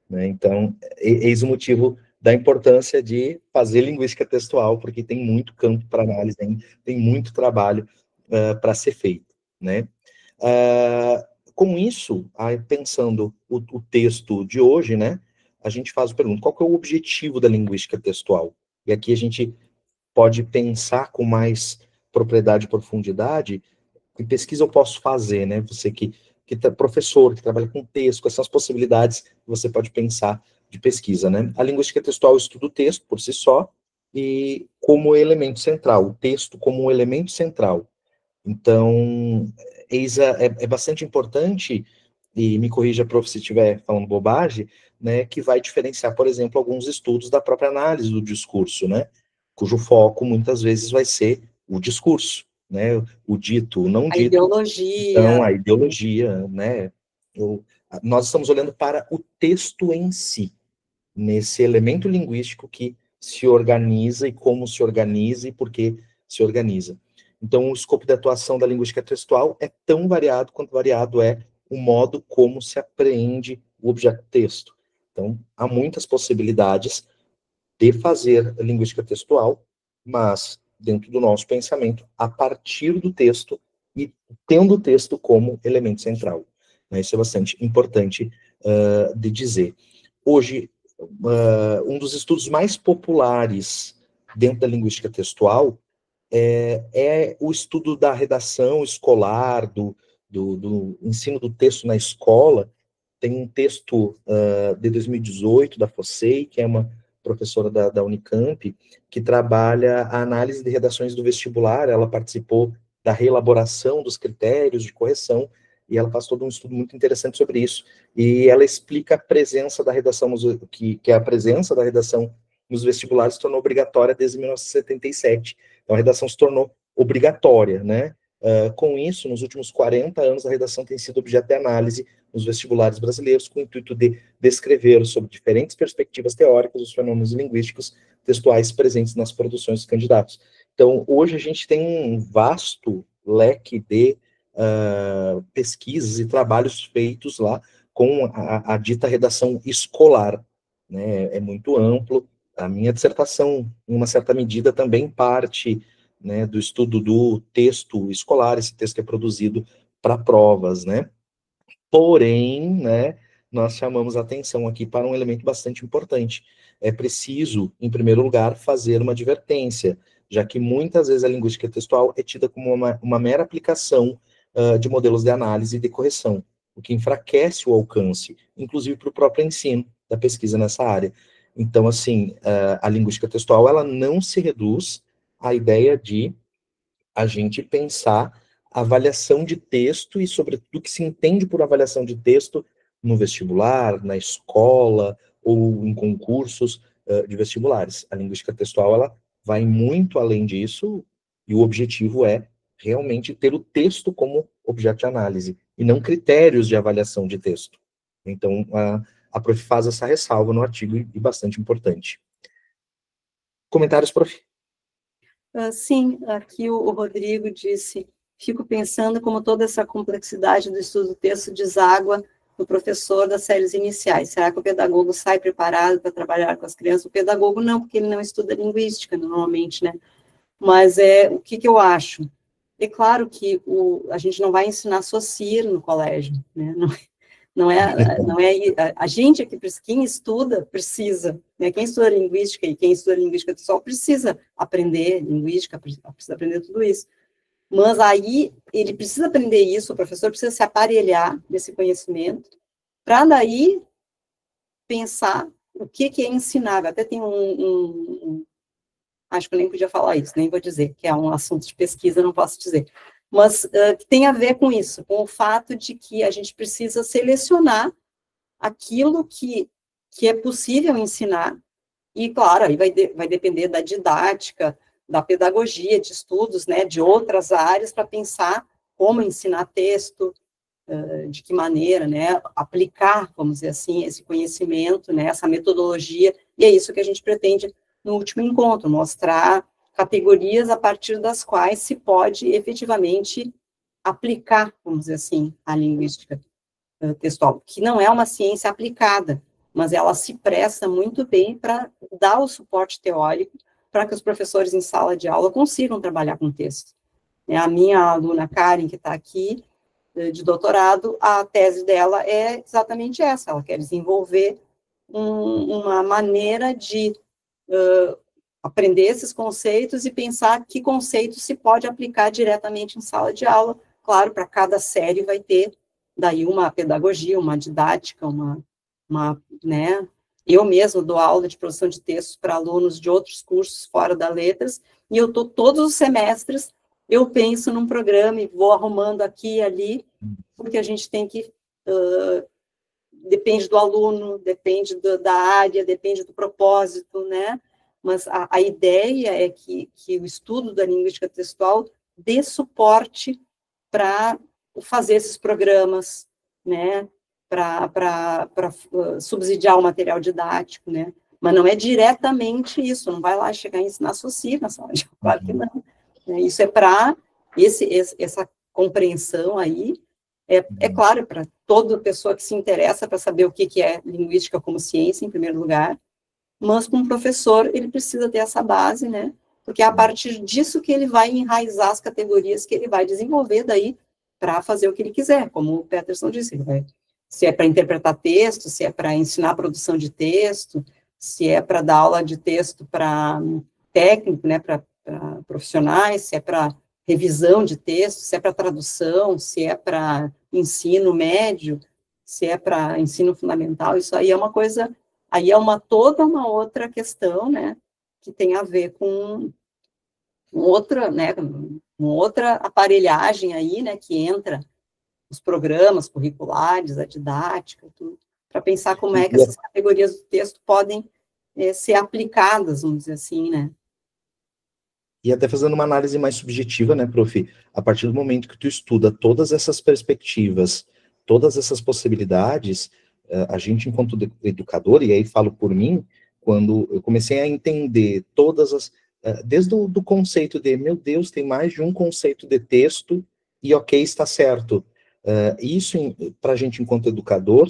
Né? Então, eis o motivo da importância de fazer linguística textual, porque tem muito campo para análise, tem muito trabalho para ser feito. Né? Com isso, pensando o texto de hoje, né, a gente faz a pergunta, qual que é o objetivo da linguística textual? E aqui a gente pode pensar com mais propriedade e profundidade, que pesquisa eu posso fazer, né? Você que professor, que trabalha com texto, quais são as possibilidades que você pode pensar de pesquisa, né? A linguística textual estuda o texto por si só e como elemento central, o texto como um elemento central. Então, é bastante importante, e me corrija, prof, se estiver falando bobagem, né, que vai diferenciar, por exemplo, alguns estudos da própria análise do discurso, né, cujo foco muitas vezes vai ser o discurso, né, o dito, o não dito. A ideologia. Então, a ideologia, né, nós estamos olhando para o texto em si, nesse elemento linguístico que se organiza e como se organiza e por que se organiza. Então, o escopo de atuação da linguística textual é tão variado quanto variado é o modo como se apreende o objeto texto. Então, há muitas possibilidades de fazer a linguística textual, mas dentro do nosso pensamento, a partir do texto e tendo o texto como elemento central. Isso é bastante importante de dizer. Hoje, um dos estudos mais populares dentro da linguística textual é o estudo da redação escolar, do ensino do texto na escola. Tem um texto de 2018 da FOSSEI, que é uma professora da Unicamp, que trabalha a análise de redações do vestibular. Ela participou da reelaboração dos critérios de correção, e ela faz todo um estudo muito interessante sobre isso, e ela explica a presença da redação, que a presença da redação nos vestibulares se tornou obrigatória desde 1977. Então, a redação se tornou obrigatória, né? Com isso, nos últimos 40 anos, a redação tem sido objeto de análise nos vestibulares brasileiros, com o intuito de descrever, sob diferentes perspectivas teóricas, os fenômenos linguísticos textuais presentes nas produções dos candidatos. Então, hoje a gente tem um vasto leque de pesquisas e trabalhos feitos lá com a dita redação escolar, né? É muito amplo. A minha dissertação, em uma certa medida, também parte, né, do estudo do texto escolar, esse texto que é produzido para provas, né? Porém, né, nós chamamos a atenção aqui para um elemento bastante importante. É preciso, em primeiro lugar, fazer uma advertência, já que muitas vezes a linguística textual é tida como uma mera aplicação de modelos de análise e de correção, o que enfraquece o alcance, inclusive para o próprio ensino da pesquisa nessa área. Então, assim, a linguística textual, ela não se reduz à ideia de a gente pensar avaliação de texto e, sobretudo, o que se entende por avaliação de texto no vestibular, na escola ou em concursos de vestibulares. A linguística textual, ela vai muito além disso e o objetivo é realmente ter o texto como objeto de análise e não critérios de avaliação de texto. Então, a prof. Faz essa ressalva no artigo e bastante importante. Comentários, prof? Sim, aqui o Rodrigo disse, fico pensando como toda essa complexidade do estudo do texto deságua no professor das séries iniciais. Será que o pedagogo sai preparado para trabalhar com as crianças? O pedagogo não, porque ele não estuda linguística normalmente, né? Mas o que eu acho? É claro que a gente não vai ensinar SOCIR no colégio, né? Não é a gente aqui, quem estuda precisa, né? Quem estuda linguística e quem estuda linguística textual precisa aprender linguística, precisa aprender tudo isso. Mas aí ele precisa aprender isso, o professor precisa se aparelhar desse conhecimento, para daí pensar o que é ensinável. Até tem acho que eu nem podia falar isso, nem vou dizer, que é um assunto de pesquisa, não posso dizer. Mas tem a ver com isso, com o fato de que a gente precisa selecionar aquilo que é possível ensinar, e, claro, aí vai depender da didática, da pedagogia, de estudos, né, de outras áreas, para pensar como ensinar texto, de que maneira, né, aplicar, vamos dizer assim, esse conhecimento, né, essa metodologia, e é isso que a gente pretende no último encontro, mostrar categorias a partir das quais se pode efetivamente aplicar, vamos dizer assim, a linguística textual, que não é uma ciência aplicada, mas ela se presta muito bem para dar o suporte teórico para que os professores em sala de aula consigam trabalhar com texto. A minha aluna Karen, que está aqui, de doutorado, a tese dela é exatamente essa, ela quer desenvolver uma maneira de aprender esses conceitos e pensar que conceitos se pode aplicar diretamente em sala de aula. Claro, para cada série vai ter daí uma pedagogia, uma didática, né? Eu mesmo dou aula de produção de textos para alunos de outros cursos fora da letras, e eu estou todos os semestres, eu penso num programa e vou arrumando aqui e ali, porque a gente tem que depende do aluno, depende da área, depende do propósito, né? Mas a ideia é que o estudo da linguística textual dê suporte para fazer esses programas, né? Para subsidiar o material didático, né? Mas não é diretamente isso, não vai lá chegar e ensinar SOCIR na sala de aula, claro que não. Isso é para essa compreensão aí, é claro, para toda pessoa que se interessa para saber o que é linguística como ciência, em primeiro lugar, mas com o professor ele precisa ter essa base, né? Porque é a partir disso que ele vai enraizar as categorias que ele vai desenvolver daí para fazer o que ele quiser, como o Peterson disse, se é para interpretar texto, se é para ensinar a produção de texto, se é para dar aula de texto para técnico, né, para profissionais, se é para revisão de texto, se é para tradução, se é para ensino médio, se é para ensino fundamental, isso aí é uma coisa, aí é toda uma outra questão, né, que tem a ver com outra, né, uma outra aparelhagem aí, né, que entra os programas curriculares, a didática, tudo, para pensar como é que essas categorias do texto podem ser aplicadas, vamos dizer assim, né. E até fazendo uma análise mais subjetiva, né, prof? A partir do momento que tu estuda todas essas perspectivas, todas essas possibilidades, a gente, enquanto educador, e aí falo por mim, quando eu comecei a entender todas as... desde o do conceito de, meu Deus, tem mais de um conceito de texto, e ok, está certo. Isso, para a gente, enquanto educador,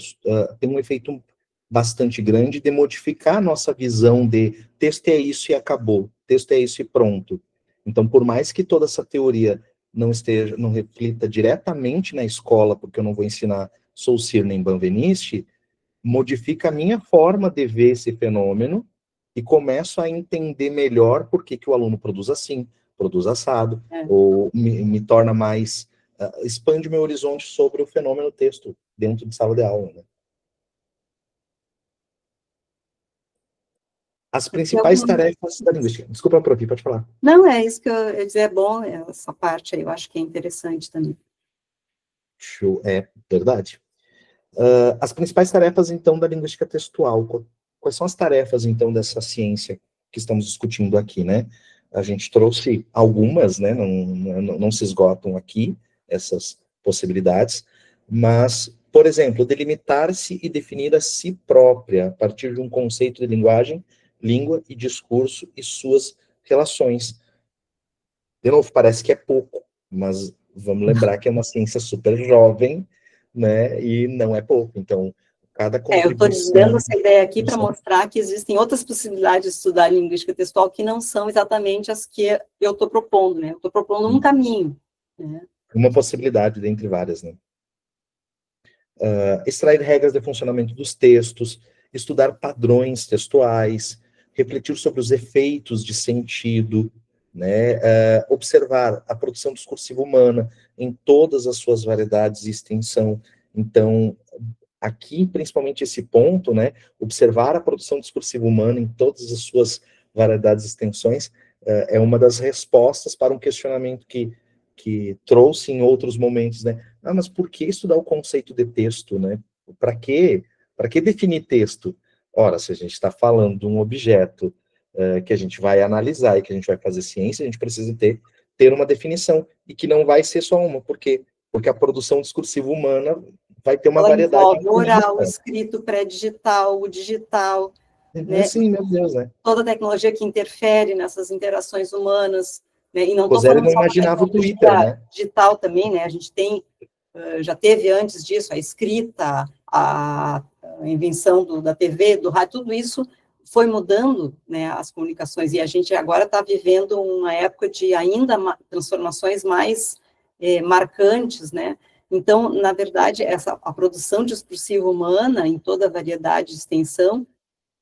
tem um efeito bastante grande de modificar a nossa visão de texto é isso e acabou, texto é isso e pronto. Então, por mais que toda essa teoria não reflita diretamente na escola, porque eu não vou ensinar Saussure nem Benveniste, modifica a minha forma de ver esse fenômeno e começo a entender melhor por que o aluno produz assim, produz assado, ou me torna mais, expande meu horizonte sobre o fenômeno texto dentro de sala de aula, né? As principais tarefas da linguística. Desculpa, prof, pode falar. Não, é isso que eu ia dizer, é bom, essa parte aí, eu acho que é interessante também. Show, é verdade. As principais tarefas, então, da linguística textual. Quais são as tarefas, então, dessa ciência que estamos discutindo aqui, né? A gente trouxe algumas, né? Não se esgotam aqui essas possibilidades, mas, por exemplo, delimitar-se e definir a si própria a partir de um conceito de linguagem, língua e discurso e suas relações. De novo, parece que é pouco, mas vamos lembrar que é uma ciência super jovem, né, e não é pouco. Então, cada contribuição... eu estou dando essa ideia aqui para mostrar que existem outras possibilidades de estudar linguística textual que não são exatamente as que eu estou propondo, né? Eu estou propondo um caminho, né? Uma possibilidade dentre várias, né? Extrair regras de funcionamento dos textos, estudar padrões textuais, refletir sobre os efeitos de sentido, né? Observar a produção discursiva humana em todas as suas variedades e extensão. Então, aqui, principalmente esse ponto, né? Observar a produção discursiva humana em todas as suas variedades e extensões é uma das respostas para um questionamento que trouxe em outros momentos, né? Ah, mas por que estudar o conceito de texto, né? Para quê? Para que definir texto? Ora, se a gente está falando de um objeto que a gente vai analisar e que a gente vai fazer ciência, a gente precisa ter uma definição, e que não vai ser só uma. Por quê? Porque a produção discursiva humana vai ter uma variedade. Ela envolve o oral, o escrito pré-digital, o digital, né? Sim, meu Deus, né? Toda a tecnologia que interfere nessas interações humanas, né? E não estou falando não imaginava o Twitter, né? Digital também, né? A gente tem, já teve antes disso a escrita, a invenção da TV, do rádio, tudo isso foi mudando, né, as comunicações, e a gente agora está vivendo uma época de ainda transformações mais marcantes, né? Então, na verdade, a produção discursiva humana, em toda a variedade de extensão,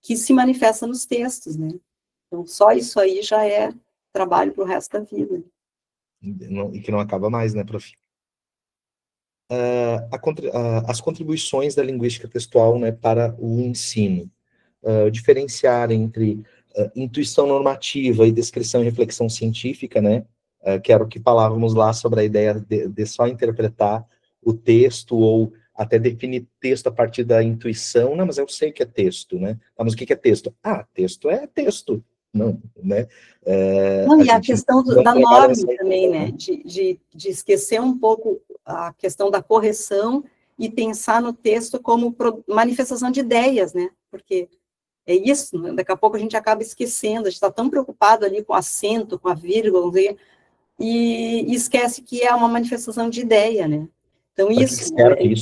que se manifesta nos textos, né? Então, só isso aí já é trabalho para o resto da vida. E que não acaba mais, né, prof? As contribuições da linguística textual, né, para o ensino. Diferenciar entre intuição normativa e descrição e reflexão científica, né? Que era o que falávamos lá sobre a ideia de só interpretar o texto, ou até definir texto a partir da intuição. Não, mas eu sei que é texto, né? Ah, mas o que é texto? Ah, texto é texto. Não, né? Não, e a questão da norma também, né? De esquecer um pouco a questão da correção e pensar no texto como manifestação de ideias, né? Porque é isso, né? Daqui a pouco a gente acaba esquecendo, a gente está tão preocupado ali com o acento, com a vírgula, e esquece que é uma manifestação de ideia, né? Então, isso,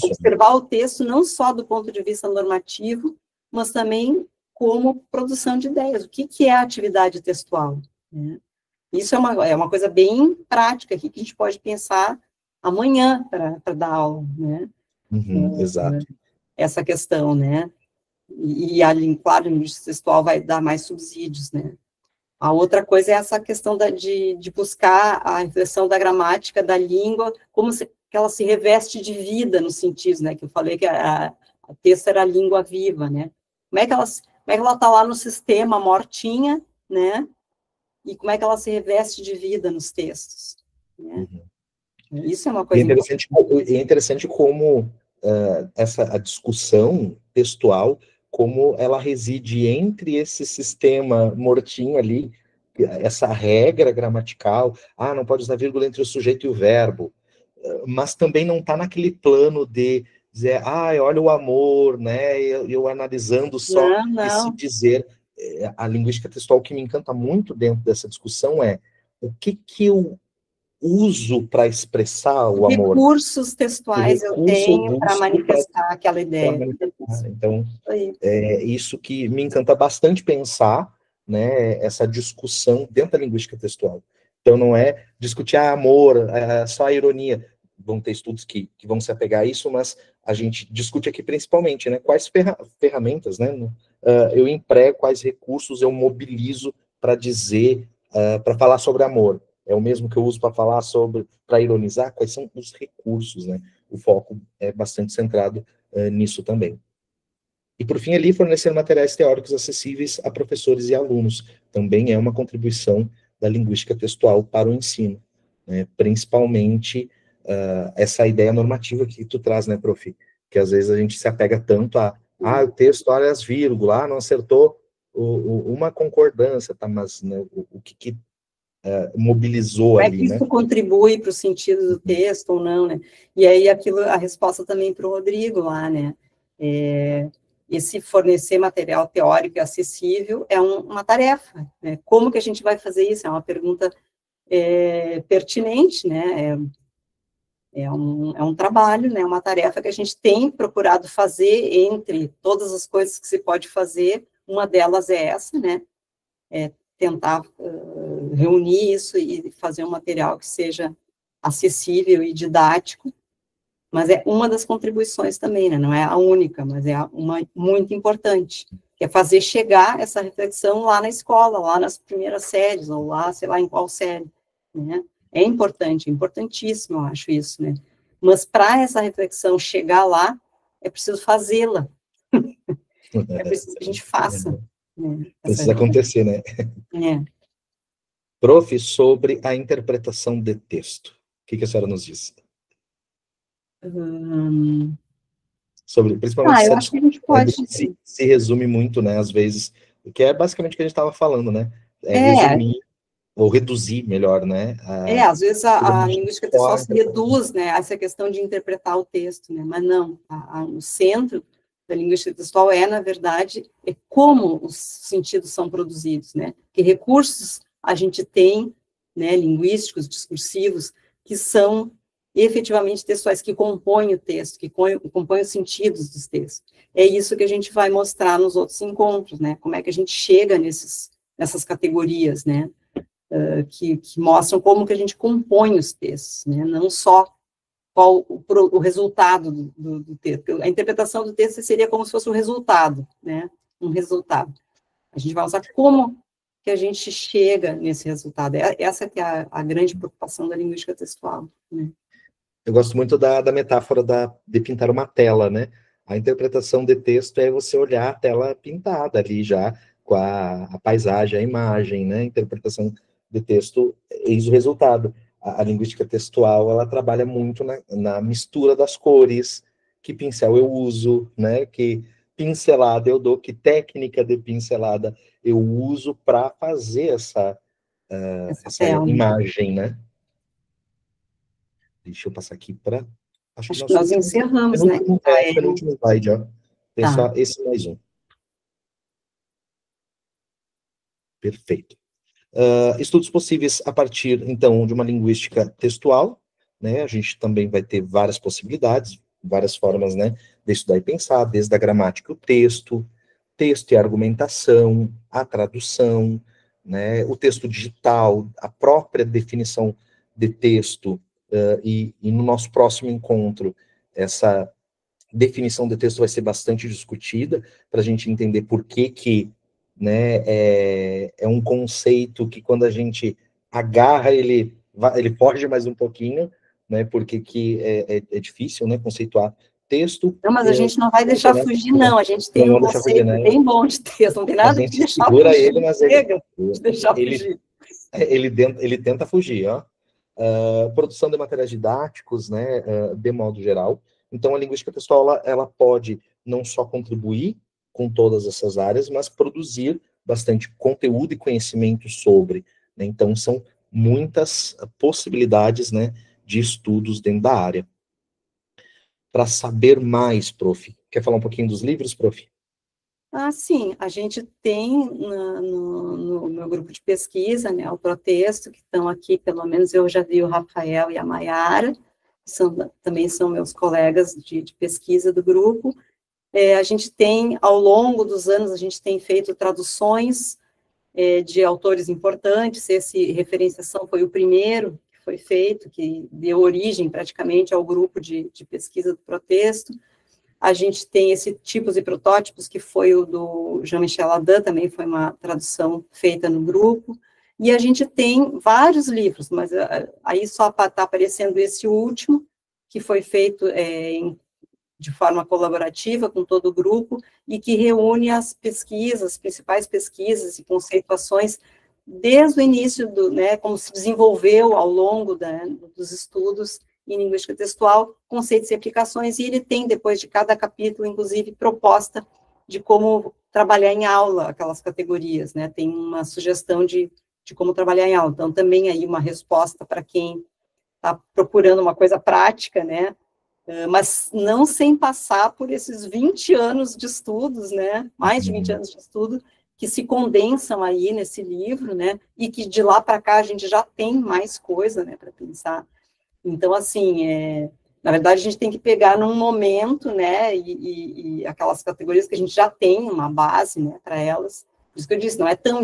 observar o texto não só do ponto de vista normativo, mas também como produção de ideias. O que é a atividade textual? Né? Isso é uma coisa bem prática aqui, que a gente pode pensar amanhã para dar aula, né? Exato. Essa questão, né? E claro, a linguística textual vai dar mais subsídios, né? A outra coisa é essa questão de buscar a reflexão da gramática, da língua, que ela se reveste de vida nos sentidos, né? Que eu falei que a texto era a língua viva, né? Como é que ela está lá no sistema mortinha, né? E como é que ela se reveste de vida nos textos, né? Isso é uma coisa é interessante como a discussão textual, como ela reside entre esse sistema mortinho ali, essa regra gramatical, não pode usar vírgula entre o sujeito e o verbo, mas também não está naquele plano de dizer, olha o amor, né, eu analisando só esse dizer. A linguística textual, que me encanta muito dentro dessa discussão é o que eu uso para expressar o amor. Recursos textuais eu tenho para manifestar aquela ideia. Então, é isso que me encanta bastante pensar, né, essa discussão dentro da linguística textual. Então, não é discutir amor, só a ironia. Vão ter estudos que vão se apegar a isso, mas a gente discute aqui principalmente, né, quais ferramentas, né, eu emprego, quais recursos eu mobilizo para dizer, para falar sobre amor. É o mesmo que eu uso para falar para ironizar, quais são os recursos, né? O foco é bastante centrado nisso também. E, por fim, ali, fornecer materiais teóricos acessíveis a professores e alunos. Também é uma contribuição da linguística textual para o ensino, né? Principalmente essa ideia normativa que tu traz, né, prof? Que às vezes a gente se apega tanto o texto, olha as vírgulas, não acertou uma concordância, tá? Mas, né, o que mobilizou ali, isso, né? Contribui para o sentido do texto ou não, né? E aí a resposta também para o Rodrigo lá, né? Esse fornecer material teórico e acessível é uma tarefa, né? Como que a gente vai fazer isso? É uma pergunta pertinente, né? É um trabalho, né? Uma tarefa que a gente tem procurado fazer entre todas as coisas que se pode fazer. Uma delas é essa, né? Tentar reunir isso e fazer um material que seja acessível e didático, mas é uma das contribuições também, né? Não é a única, mas é uma muito importante, que é fazer chegar essa reflexão lá na escola, lá nas primeiras séries, ou lá, sei lá, em qual série, né? É importante, importantíssimo, eu acho isso, né? Mas para essa reflexão chegar lá, é preciso fazê-la. É preciso que a gente faça. Precisa acontecer, né? Prof, sobre a interpretação de texto, o que a senhora nos diz? Sobre, principalmente, eu acho que a gente pode... se resume muito, né, às vezes, que é basicamente o que a gente estava falando, né? Resumir, ou reduzir, melhor, né? Às vezes a linguística textual se reduz, né, a essa questão de interpretar o texto, né? Mas não, o centro da linguística textual na verdade, como os sentidos são produzidos, né? Que recursos a gente tem, né, linguísticos, discursivos, que são efetivamente textuais, que compõem o texto, que compõem os sentidos dos textos. É isso que a gente vai mostrar nos outros encontros, né? Como é que a gente chega nessas categorias, né? Que mostram como que a gente compõe os textos, né? Não só qual o resultado do texto. A interpretação do texto seria como se fosse o resultado, né? Um resultado. A gente vai usar como que a gente chega nesse resultado. Essa que é a grande preocupação da linguística textual, né? Eu gosto muito da metáfora de pintar uma tela, né? A interpretação de texto é você olhar a tela pintada ali já, com a paisagem, a imagem, né? A interpretação de texto, eis o resultado. A linguística textual, ela trabalha muito na mistura das cores, que pincel eu uso, né? Que pincelada eu dou, que técnica de pincelada eu uso para fazer essa imagem, né? Deixa eu passar aqui para... Acho que nós encerramos, né? Penúltimo slide, ó. Tem só esse mais um. Perfeito. Estudos possíveis a partir, então, de uma linguística textual, né? A gente também vai ter várias possibilidades, várias formas, né, de estudar e pensar, desde a gramática, o texto e argumentação, a tradução, né, o texto digital, a própria definição de texto, e no nosso próximo encontro, essa definição de texto vai ser bastante discutida, para a gente entender por que né, é um conceito que quando a gente agarra, ele foge mais um pouquinho, né, porque é difícil, né, conceituar texto. Não, mas a gente não vai deixar fugir, não. A gente tem um conceito bem bom de texto, não tem nada de deixar fugir. Segura ele, mas ele tenta fugir, ó. Produção de materiais didáticos, né, de modo geral. Então, a linguística textual, ela pode não só contribuir com todas essas áreas, mas produzir bastante conteúdo e conhecimento sobre, né? Então, são muitas possibilidades, né, de estudos dentro da área. Para saber mais, prof. Quer falar um pouquinho dos livros, prof? Sim, a gente tem no meu grupo de pesquisa, né, o Protexto, que estão aqui, pelo menos eu já vi o Rafael e a Maiara, também são meus colegas de pesquisa do grupo. A gente tem, ao longo dos anos, a gente tem feito traduções de autores importantes, esse Referenciação foi o primeiro que foi feito, que deu origem praticamente ao grupo de pesquisa do Protexto. A gente tem esse Tipos e Protótipos, que foi o do Jean-Michel Adam, também foi uma tradução feita no grupo, e a gente tem vários livros, mas aí só está aparecendo esse último, que foi feito de forma colaborativa com todo o grupo, e que reúne as pesquisas, as principais pesquisas e conceituações, desde o início, né, como se desenvolveu ao longo dos estudos em linguística textual, conceitos e aplicações, e ele tem, depois de cada capítulo, inclusive, proposta de como trabalhar em aula aquelas categorias, né, tem uma sugestão de como trabalhar em aula, então também aí uma resposta para quem está procurando uma coisa prática, né, mas não sem passar por esses 20 anos de estudos, né, mais de 20 anos de estudo, que se condensam aí nesse livro, né, e que de lá para cá a gente já tem mais coisa, né, para pensar. Então, assim, na verdade, a gente tem que pegar num momento, né, e aquelas categorias que a gente já tem uma base, né, para elas. Por isso que eu disse, não é tão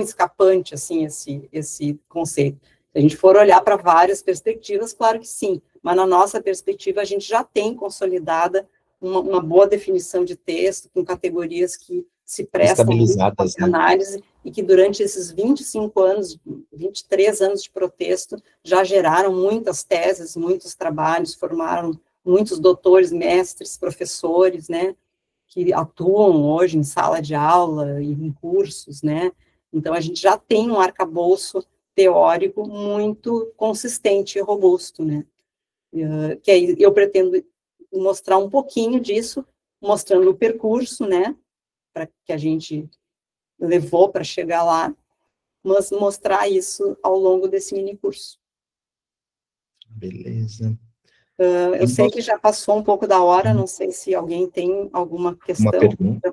escapante, assim, esse conceito. Se a gente for olhar para várias perspectivas, claro que sim, mas na nossa perspectiva a gente já tem consolidada uma boa definição de texto, com categorias que se prestam à análise, e que durante esses 25 anos, 23 anos de Protexto, já geraram muitas teses, muitos trabalhos, formaram muitos doutores, mestres, professores, né, que atuam hoje em sala de aula e em cursos, né, então a gente já tem um arcabouço teórico muito consistente e robusto, né, que aí eu pretendo mostrar um pouquinho disso, mostrando o percurso, né, para que a gente levou para chegar lá, mas mostrar isso ao longo desse mini curso. Beleza. Eu sei que já passou um pouco da hora, não sei se alguém tem alguma questão. Uma pergunta.